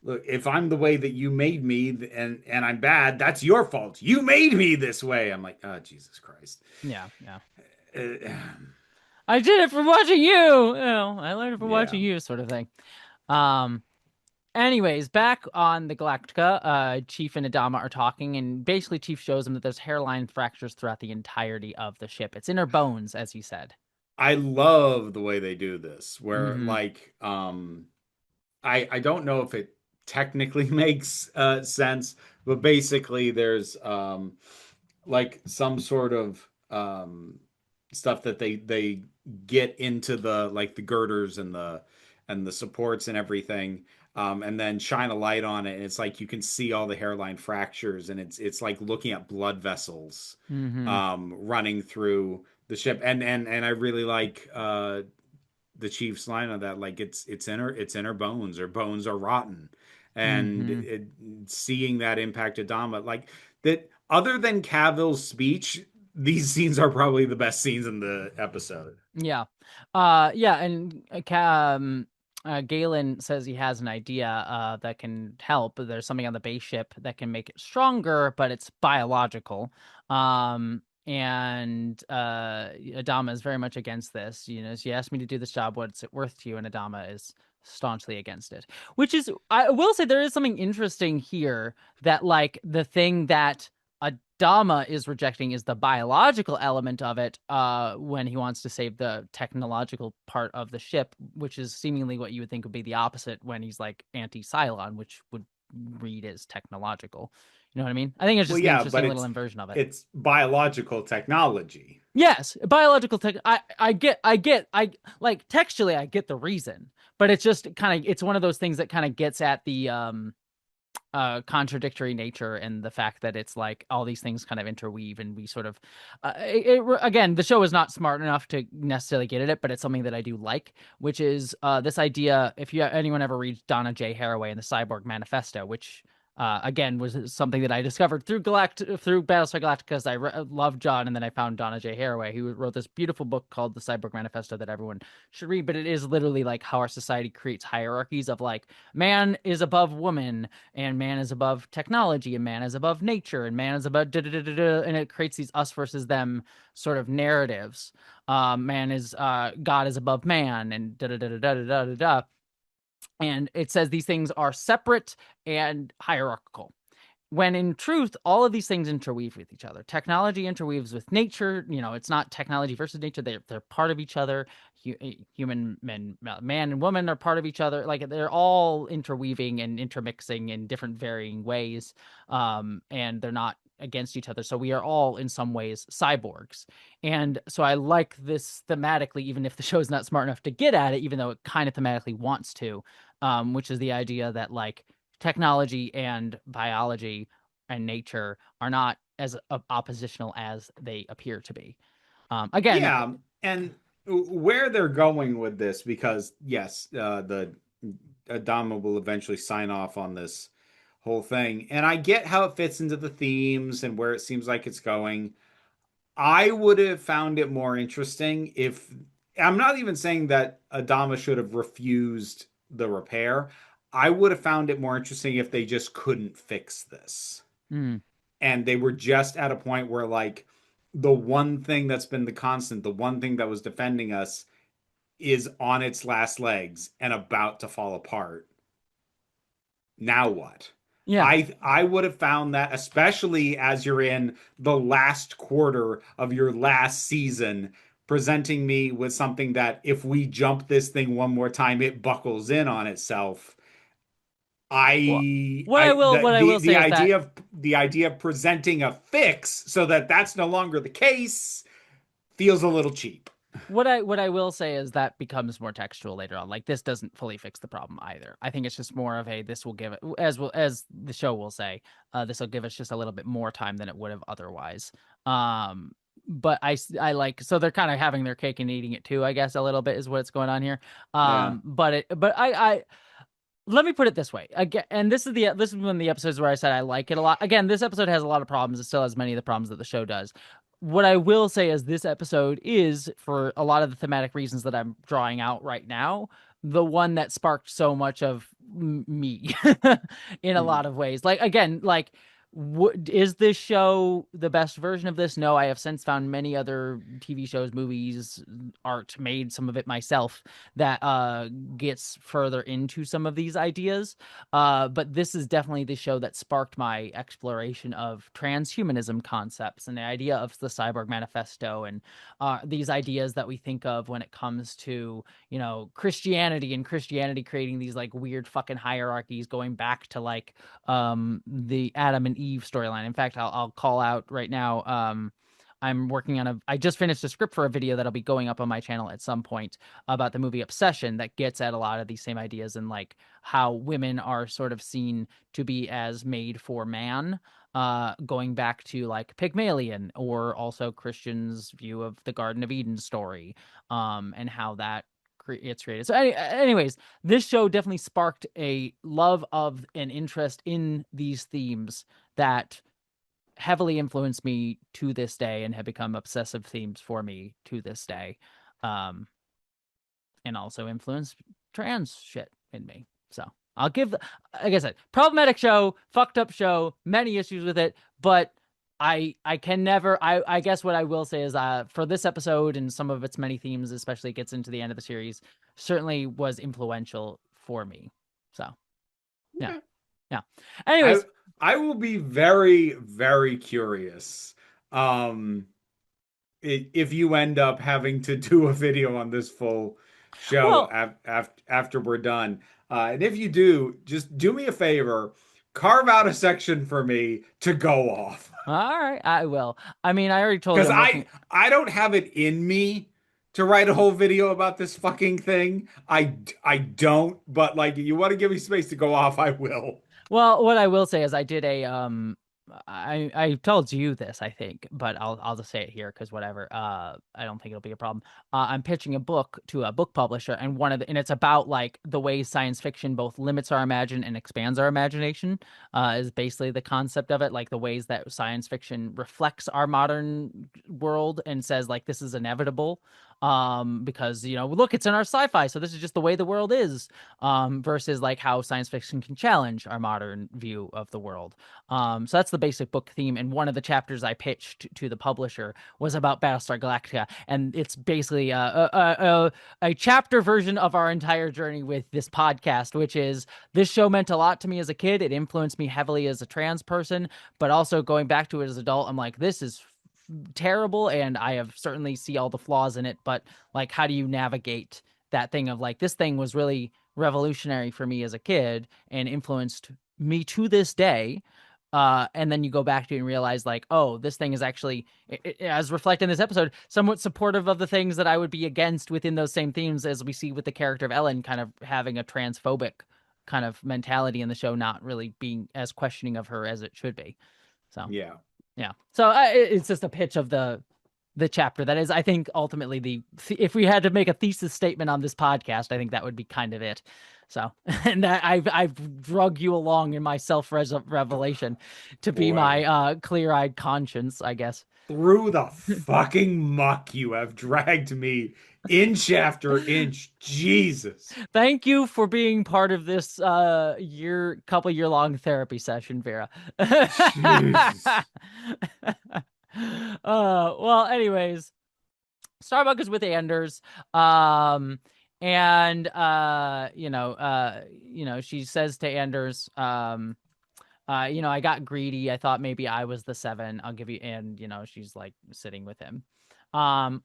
look, if I'm the way that you made me and I'm bad, that's your fault. You made me this way. I'm like, oh, Jesus Christ. Yeah, yeah. Uh, I did it from watching you. I learned it from yeah. watching you, sort of thing. Um. Anyways, back on the Galactica, Chief and Adama are talking, and basically Chief shows them that there's hairline fractures throughout the entirety of the ship. It's in her bones, as he said. I love the way they do this, where Mm-hmm. like I don't know if it technically makes sense, but basically there's like some sort of stuff that they get into the like the girders and the supports and everything, and then shine a light on it, and it's like you can see all the hairline fractures, and it's like looking at blood vessels Mm-hmm. running through the ship, and I really like the Chiefs line on that, like it's in her bones. Her bones are rotten, and Mm-hmm. seeing that impact Adama, like that. Other than Cavill's speech, these scenes are probably the best scenes in the episode. Yeah. Yeah, and Galen says he has an idea that can help. There's something on the base ship that can make it stronger, but it's biological. And Adama is very much against this. She asked me to do this job. What's it worth to you? And Adama is staunchly against it. Which is, I will say, there is something interesting here, that like the thing that Dama is rejecting is the biological element of it, when he wants to save the technological part of the ship, which is seemingly what you would think would be the opposite when he's like anti-Cylon, which would read as technological. You know what I mean? I think it's Well, just an yeah, but interesting little inversion of it. it's biological technology. Yes, biological tech. I like textually, I get the reason, but it's just kind of it's one of those things that kind of gets at the contradictory nature and the fact that it's like all these things kind of interweave and we sort of again the show is not smart enough to necessarily get at it, but it's something that I do like, which is this idea. If you anyone ever reads Donna J. Haraway and the Cyborg Manifesto, which again was something that I discovered through through Battlestar Galactica because loved John, and then I found Donna J. Haraway who wrote this beautiful book called The Cyborg Manifesto that everyone should read. But it is literally like how our society creates hierarchies of like man is above woman, and man is above technology, and man is above nature, and man is above da da da da da, and it creates these us versus them sort of narratives. Man is God is above man, and da da da da da da da da. And it says these things are separate and hierarchical. When in truth, all of these things interweave with each other. Technology interweaves with nature. You know, it's not technology versus nature. They're part of each other. Human men, man and woman are part of each other. Like they're all interweaving and intermixing in different varying ways. And they're not against each other. So we are all in some ways cyborgs. And so I like this thematically, even if the show is not smart enough to get at it, even though it kind of thematically wants to, which is the idea that like technology and biology and nature are not as oppositional as they appear to be. Again, Yeah, and where they're going with this, because yes, the Adama will eventually sign off on this whole thing, and I get how it fits into the themes and where it seems like it's going. I would have found it more interesting if I'm not even saying that Adama should have refused the repair. I would have found it more interesting if they just couldn't fix this. mm, And they were just at a point where, like, the one thing that's been the constant, the one thing that was defending us is on its last legs and about to fall apart. Now what? yeah. I would have found that, especially as you're in the last quarter of your last season, presenting me with something that if we jump this thing one more time, it buckles in on itself. Well, I what I will say is that the idea of presenting a fix so that that's no longer the case feels a little cheap. what I will say is that becomes more textual later on. Like this doesn't fully fix the problem either. I think it's just more of a this will give it as the show will say, this will give us just a little bit more time than it would have otherwise. Um, but I like so they're kind of having their cake and eating it too. I guess a little bit is what's going on here. Yeah, But I let me put it this way again, and this is one of the episodes where I said I like it a lot. Again, this episode has a lot of problems. It still has many of the problems that the show does. What I will say is this episode is, for a lot of the thematic reasons that I'm drawing out right now, the one that sparked so much of me in a mm, lot of ways. Like again, like is this show the best version of this? No, I have since found many other TV shows, movies, art, made some of it myself that gets further into some of these ideas. But this is definitely the show that sparked my exploration of transhumanism concepts and the idea of the Cyborg Manifesto and these ideas that we think of when it comes to, you know, Christianity and Christianity creating these like weird fucking hierarchies going back to like the Adam and Eve storyline. In fact, I'll call out right now. I'm working on I just finished a script for a video that'll be going up on my channel at some point about the movie Obsession that gets at a lot of these same ideas and like how women are sort of seen to be as made for man, going back to like Pygmalion or also Christian's view of the Garden of Eden story, and how that it's created. So anyways, this show definitely sparked a love of and interest in these themes that heavily influenced me to this day and have become obsessive themes for me to this day. Um, and also influenced trans shit in me. So I'll give, like I said, problematic show, fucked up show, many issues with it, but I can never I guess what I will say is for this episode and some of its many themes, especially it gets into the end of the series, certainly was influential for me. So yeah. okay. Yeah. I Anyways, I will be very, very curious. Um, if you end up having to do a video on this full show well, after we're done. And if you do, just do me a favor. carve out a section for me to go off. All right, I will. I mean, I already told you Because I'm working. I don't have it in me to write a whole video about this fucking thing. I don't, but like you want to give me space to go off, I will. Well, what I will say is I did a I told you this, I think, but I'll just say it here because whatever. I don't think it'll be a problem. I'm pitching a book to a book publisher, and and it's about like the way science fiction both limits our imagine and expands our imagination. Is basically the concept of it, like the ways that science fiction reflects our modern world and says like this is inevitable. Because look, it's in our sci-fi, so this is just the way the world is. Versus like how science fiction can challenge our modern view of the world. So that's the basic book theme. And one of the chapters I pitched to the publisher was about Battlestar Galactica, and it's basically a chapter version of our entire journey with this podcast, which is this show meant a lot to me as a kid. It influenced me heavily as a trans person, but also going back to it as an adult, I'm like, this is terrible, and I have certainly see all the flaws in it. But like, how do you navigate that thing of like this thing was really revolutionary for me as a kid and influenced me to this day. And then you go back to it and realize like, oh, this thing is actually, as reflected in this episode, somewhat supportive of the things that I would be against within those same themes, as we see with the character of Ellen kind of having a transphobic kind of mentality in the show, not really being as questioning of her as it should be. So Yeah. yeah, so it's just a pitch of the chapter that is, I think, ultimately if we had to make a thesis statement on this podcast, I think that would be kind of it. So, and I've drug you along in my self revelation to be my Boy, clear-eyed conscience, I guess. through the fucking muck you have dragged me inch after inch. Jesus. Thank you for being part of this couple year long therapy session, Vera. Jesus. Well, anyways, Starbuck is with Anders. Um, and she says to Anders, I got greedy. I thought maybe I was the seven. I'll give you, and she's like sitting with him.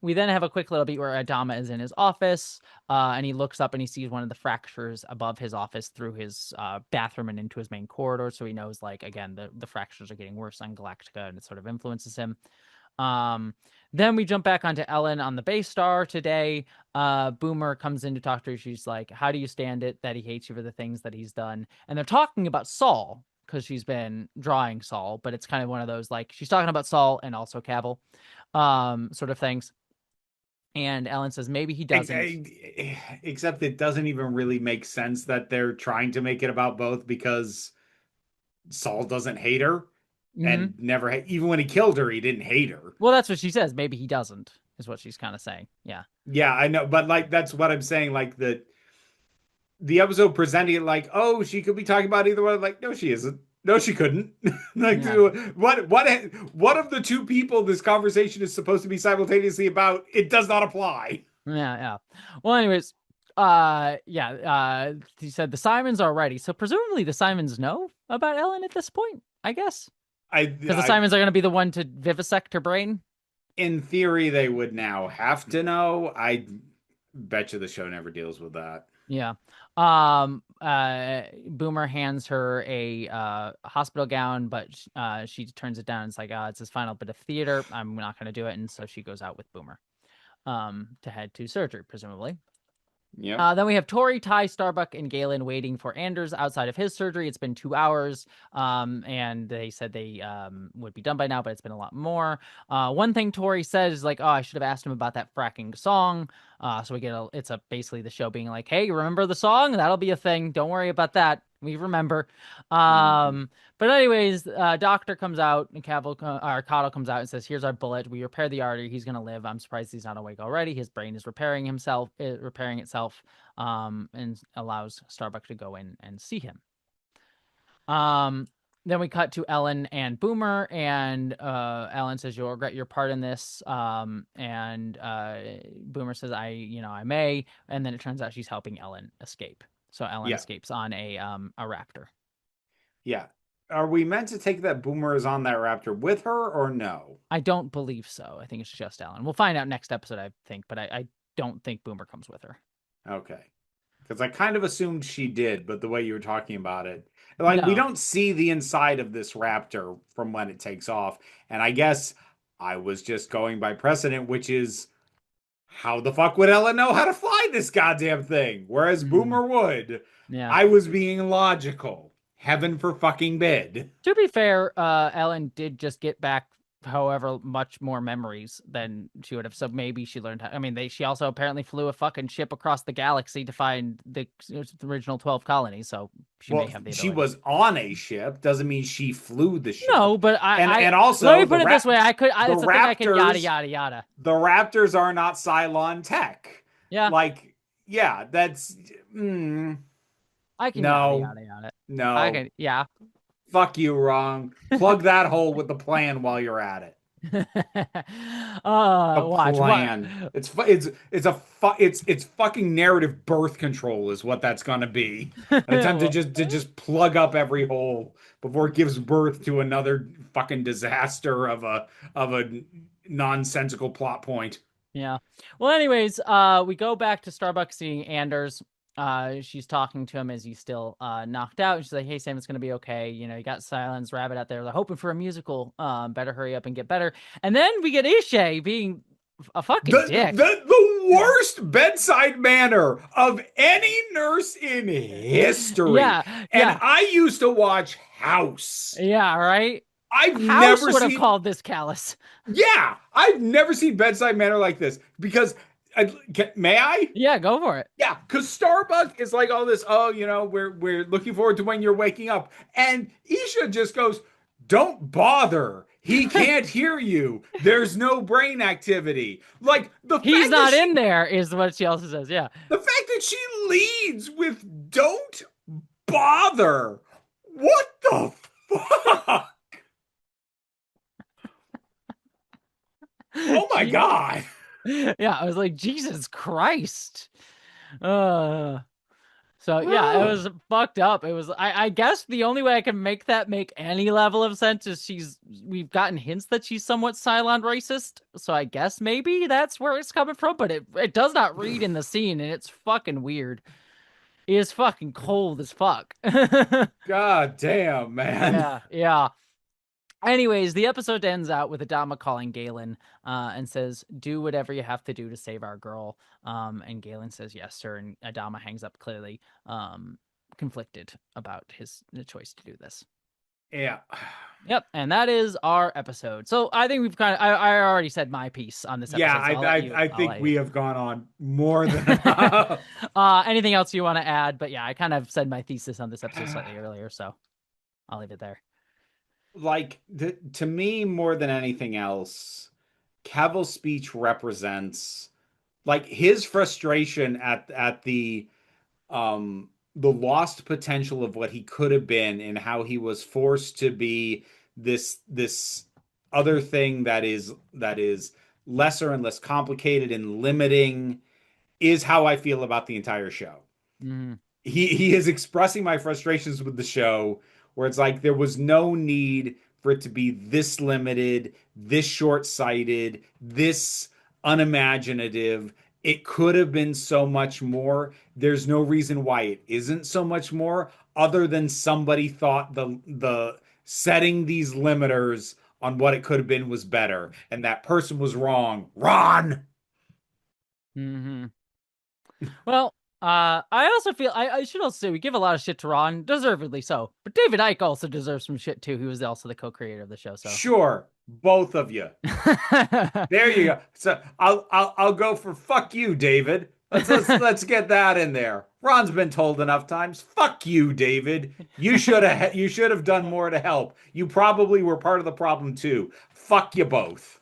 We then have a quick little beat where Adama is in his office, and he looks up and he sees one of the fractures above his office through his bathroom and into his main corridor. So he knows, like, again, the fractures are getting worse on Galactica, and it sort of influences him. Then we jump back onto Ellen on the base star today. Boomer comes in to talk to her. She's like, how do you stand it that he hates you for the things that he's done? And they're talking about Saul because she's been drawing Saul, but it's kind of one of those, like, she's talking about Saul and also Cavill, sort of things. And Ellen says, maybe he doesn't. Except it doesn't even really make sense that they're trying to make it about both because Saul doesn't hate her Mm-hmm. and never, even when he killed her, he didn't hate her. Well, that's what she says. Maybe he doesn't, is what she's kind of saying. Yeah. Yeah, I know, but like that's what I'm saying. Like the episode presenting it like, oh, she could be talking about either one. Like, no, she isn't. No, she couldn't. Like, Yeah. what of the two people this conversation is supposed to be simultaneously about? It does not apply. Yeah, yeah. Well, anyways, he said the Simons are ready. So presumably the Simons know about Ellen at this point, I guess. Because the I Simons are going to be the one to vivisect her brain. in theory, they would now have to know. I bet you the show never deals with that. Yeah. Boomer hands her a hospital gown, but she turns it down. It's like, it's his final bit of theater. I'm not going to do it. And so she goes out with Boomer to head to surgery, presumably. Yeah. Then we have Tori, Ty, Starbuck, and Galen waiting for Anders outside of his surgery. It's been 2 hours, and they said they would be done by now, but it's been a lot more. One thing Tori says is like, "Oh, I should have asked him about that fracking song." So we get basically the show being like, "Hey, remember the song? That'll be a thing. Don't worry about that. We remember." Mhm. But anyways, doctor comes out and Cottle comes out and says, "Here's our bullet. We repair the artery. He's gonna live." I'm surprised he's not awake already. His brain is repairing itself, and allows Starbuck to go in and see him. Then we cut to Ellen and Boomer, and Ellen says, "You'll regret your part in this." And Boomer says, I may." And then it turns out she's helping Ellen escape. So Ellen Yeah. escapes on a raptor. Yeah. Are we meant to take that Boomer is on that raptor with her or no? I don't believe so. I think it's just Ellen. We'll find out next episode, I think, but I don't think Boomer comes with her. Okay. Because I kind of assumed she did, but the way you were talking about it, like we No. don't see the inside of this raptor from when it takes off. And I guess I was just going by precedent, which is how the fuck would Ella know how to fly this goddamn thing? Whereas Mm, Boomer would. yeah. I was being logical. Heaven for fucking bid. To be fair, Ellen did just get back however much more memories than she would have. So maybe she learned how. I mean, she also apparently flew a fucking ship across the galaxy to find the original 12 colonies. So she may Well, have the she ability. was on a ship, doesn't mean she flew the ship. No, but And let me also put it this way. the It's a thing I can yada, Raptors yada, yada. the Raptors are not Cylon tech. Yeah, Like, yeah, that's mm, I can yada, no, yada, yada. I no. can, yeah. Fuck you, wrong. Plug that hole with the plan while you're at it. The Watch what? plan. It's fucking narrative birth control is what that's gonna be. An attempt to Well, just plug up every hole before it gives birth to another fucking disaster of a nonsensical plot point. yeah. Well, anyways, we go back to Starbucks seeing Anders. She's talking to him as he's still knocked out. She's like, "Hey, Sam, it's gonna be okay. You know, you got Silence Rabbit out there. They're hoping for a musical. Better hurry up and get better." And then we get Ishay being a fucking dick. The worst bedside manner of any nurse in history. Yeah, And yeah, I used to watch House. yeah. Right. I've House never would have seen, called this callous. yeah, I've never seen bedside manner like this because may I? Yeah, go for it. Yeah, because Starbuck is like all this. Oh, we're looking forward to when you're waking up, and Isha just goes, "Don't bother. He can't hear you. There's no brain activity." Like He's not in there, is what she also says. Yeah. the fact that she leads with "Don't bother." What the fuck? Oh my god. Yeah, I was like, Jesus Christ. Uh so yeah, it was fucked up. It was I guess the only way I can make that make any level of sense is we've gotten hints that she's somewhat Cylon racist. So I guess maybe that's where it's coming from, but it does not read in the scene and it's fucking weird. It is fucking cold as fuck. God damn, man. Yeah, yeah. Anyways, the episode ends out with Adama calling Galen and says, "Do whatever you have to do to save our girl." And Galen says, "Yes, sir." And Adama hangs up, clearly conflicted about the choice to do this. Yeah. Yep, and that is our episode. So I think we've I already said my piece on this Yeah, episode, so I I'll think let you. we have gone on more than enough. Anything else you want to add? But yeah, I kind of said my thesis on this episode slightly earlier, so I'll leave it there. Like to me, more than anything else, Cavill's speech represents like his frustration at the lost potential of what he could have been and how he was forced to be this other thing that is lesser and less complicated and limiting is how I feel about the entire show. Mm-hmm. He is expressing my frustrations with the show where it's like there was no need for it to be this limited, this short-sighted, this unimaginative. It could have been so much more. There's no reason why it isn't so much more other than somebody thought the setting these limiters on what it could have been was better and that person was wrong. Ron. Mm-hmm. Well, I also feel I should also say we give a lot of shit to Ron, deservedly so. But David Icke also deserves some shit too. He was also the co-creator of the show, so. Sure, both of you. There you go. So I'll go for fuck you, David. Let's get that in there. Ron's been told enough times. Fuck you, David. You should have done more to help. You probably were part of the problem too. Fuck you both.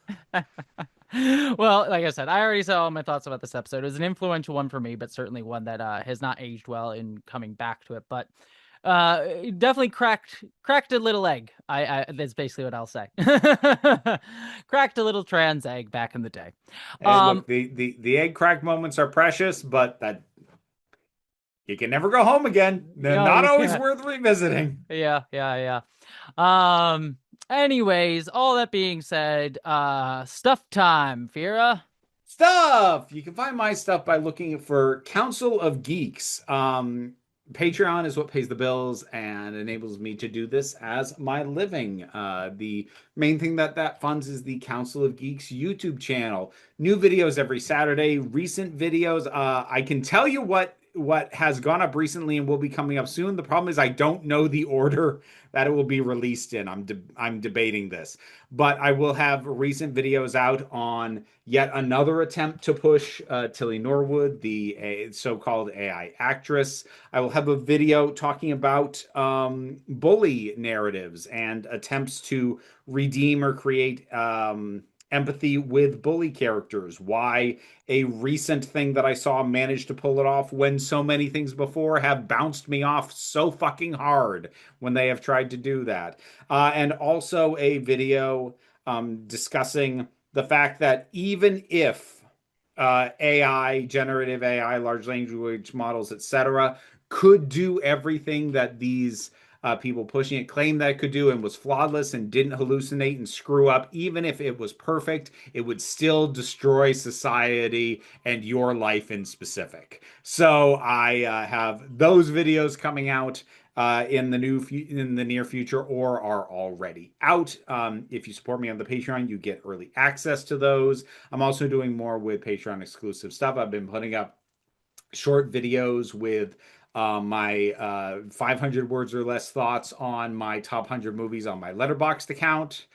Well, like I said, I already said all my thoughts about this episode. It was an influential one for me, but certainly one that has not aged well in coming back to it. But it definitely cracked a little egg. I that's basically what I'll say. Cracked a little trans egg back in the day. Hey, look, the egg crack moments are precious, but that you can never go home again. They're No, not you always can't. worth revisiting. Yeah, yeah, yeah. Anyways, all that being said, stuff time, Fira. Stuff. You can find my stuff by looking for Council of Geeks. Patreon is what pays the bills and enables me to do this as my living. The main thing that funds is the Council of Geeks YouTube channel. New videos every Saturday. Recent videos. I can tell you what has gone up recently and will be coming up soon. The problem is I don't know the order that it will be released in. I'm debating this, but I will have recent videos out on yet another attempt to push Tilly Norwood, the so-called AI actress. I will have a video talking about bully narratives and attempts to redeem or create empathy with bully characters. Why a recent thing that I saw managed to pull it off when so many things before have bounced me off so fucking hard when they have tried to do that. And also a video discussing the fact that even if AI, generative AI, large language models, etc., could do everything that these people pushing it claimed that it could do and was flawless and didn't hallucinate and screw up, even if it was perfect, it would still destroy society and your life in specific. So I have those videos coming out in the near future or are already out. If you support me on the Patreon, you get early access to those. I'm also doing more with Patreon exclusive stuff. I've been putting up short videos with my 500 words or less thoughts on my top 100 movies on my Letterboxd account,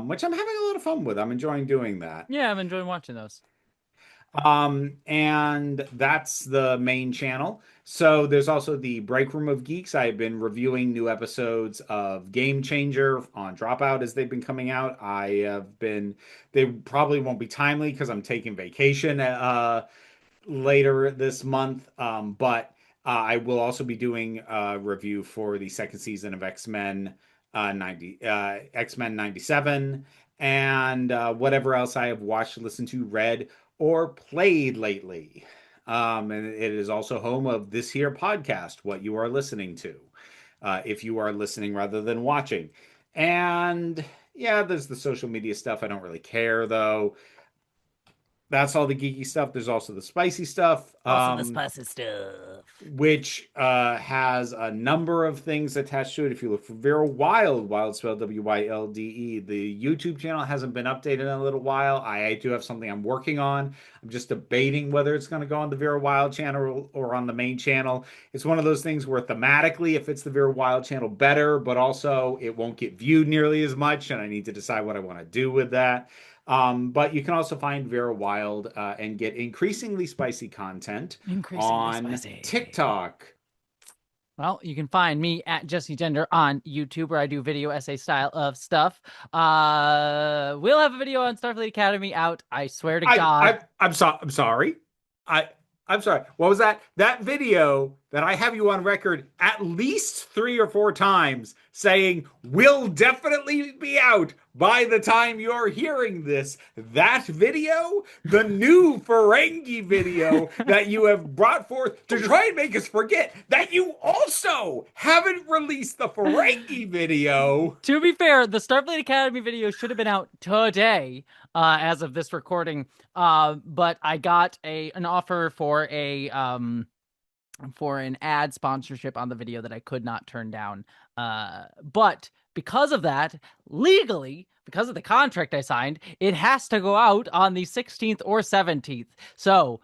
which I'm having a lot of fun with. I'm enjoying doing that. Yeah, I'm enjoying watching those. And that's the main channel. So there's also the Break Room of Geeks. I've been reviewing new episodes of Game Changer on Dropout as they've been coming out. They probably won't be timely because I'm taking vacation later this month. But I will also be doing a review for the second season of X-Men 97 and whatever else I have watched, listened to, read, or played lately. And it is also home of this here podcast, what you are listening to, if you are listening rather than watching. And yeah, there's the social media stuff. I don't really care though. That's all the geeky stuff. There's also the spicy stuff. Also the spicy stuff. Which has a number of things attached to it. If you look for Vera Wild, Wild spelled Wilde, the YouTube channel hasn't been updated in a little while. I do have something I'm working on. I'm just debating whether it's going to go on the Vera Wild channel or on the main channel. It's one of those things where thematically it fits the Vera Wild channel better, but also it won't get viewed nearly as much, and I need to decide what I want to do with that. But you can also find Vera Wild and get increasingly spicy content Increasingly on spicy. TikTok. Well, you can find me at Jesse Gender on YouTube, where I do video essay style of stuff. We'll have a video on Starfleet Academy out. I swear to God. I'm sorry. I I'm sorry. What was that? That video that I have you on record at least 3 or 4 times saying will definitely be out by the time you're hearing this. That video, the new Ferengi video that you have brought forth to try and make us forget that you also haven't released the Ferengi video. To be fair, the Starfleet Academy video should have been out today, as of this recording. But I got an offer for an ad sponsorship on the video that I could not turn down. But because of that, legally, because of the contract I signed, it has to go out on the 16th or 17th. So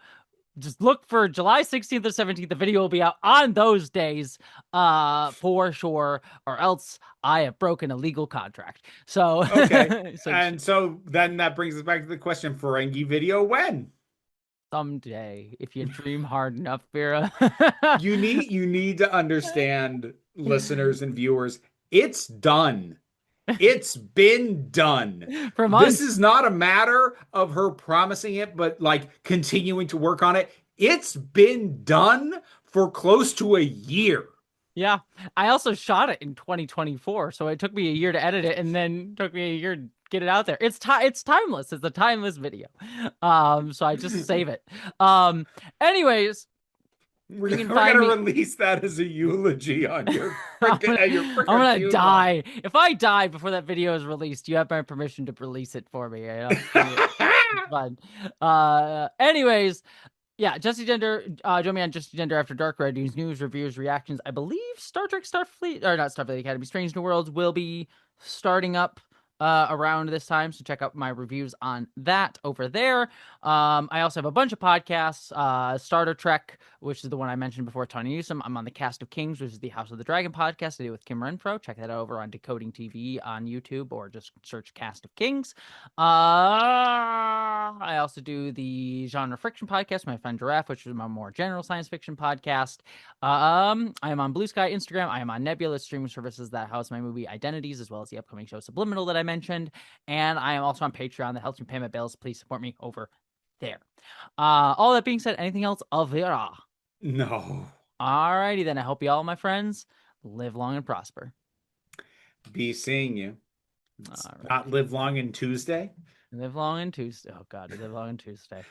just look for July 16th or 17th. The video will be out on those days, for sure, or else I have broken a legal contract. So okay. So then that brings us back to the question: Ferengi video when? Someday, if you dream hard enough, Vera. you need to understand, listeners and viewers, it's done. It's been done. For months. This is not a matter of her promising it, but like continuing to work on it. It's been done for close to a year. Yeah. I also shot it in 2024, so it took me a year to edit it, and then took me a year to get it out there. It's timeless. It's a timeless video. So I just save it. Anyways, we're gonna release that as a eulogy on your I'm gonna die. If I die before that video is released, you have my permission to release it for me. You know? It's fun. Anyways, yeah, Jesse Gender, join me on Jesse Gender After Dark, where I do news, reviews, reactions. I believe Star Trek Starfleet, or not Starfleet Academy, Strange New Worlds will be starting up around this time, so check out my reviews on that over there. I also have a bunch of podcasts. Starter Trek, which is the one I mentioned before, Tony Newsom. I'm on the Cast of Kings, which is the House of the Dragon podcast I do with Kim Renfro. Check that out over on Decoding TV on YouTube, or just search Cast of Kings. I also do the Genre Friction podcast with my friend Giraffe, which is my more general science fiction podcast. I am on Blue Sky, Instagram. I am on Nebula streaming services that house my movie Identities, as well as the upcoming show Subliminal that I mentioned. And I am also on Patreon that helps me pay my bills. Please support me over there. All that being said, anything else, Avira? No. Alrighty then. I hope you all, my friends, live long and prosper. Be seeing you. It's not Alrighty. live long in Tuesday. Live long and Tuesday. Oh God, live long and Tuesday.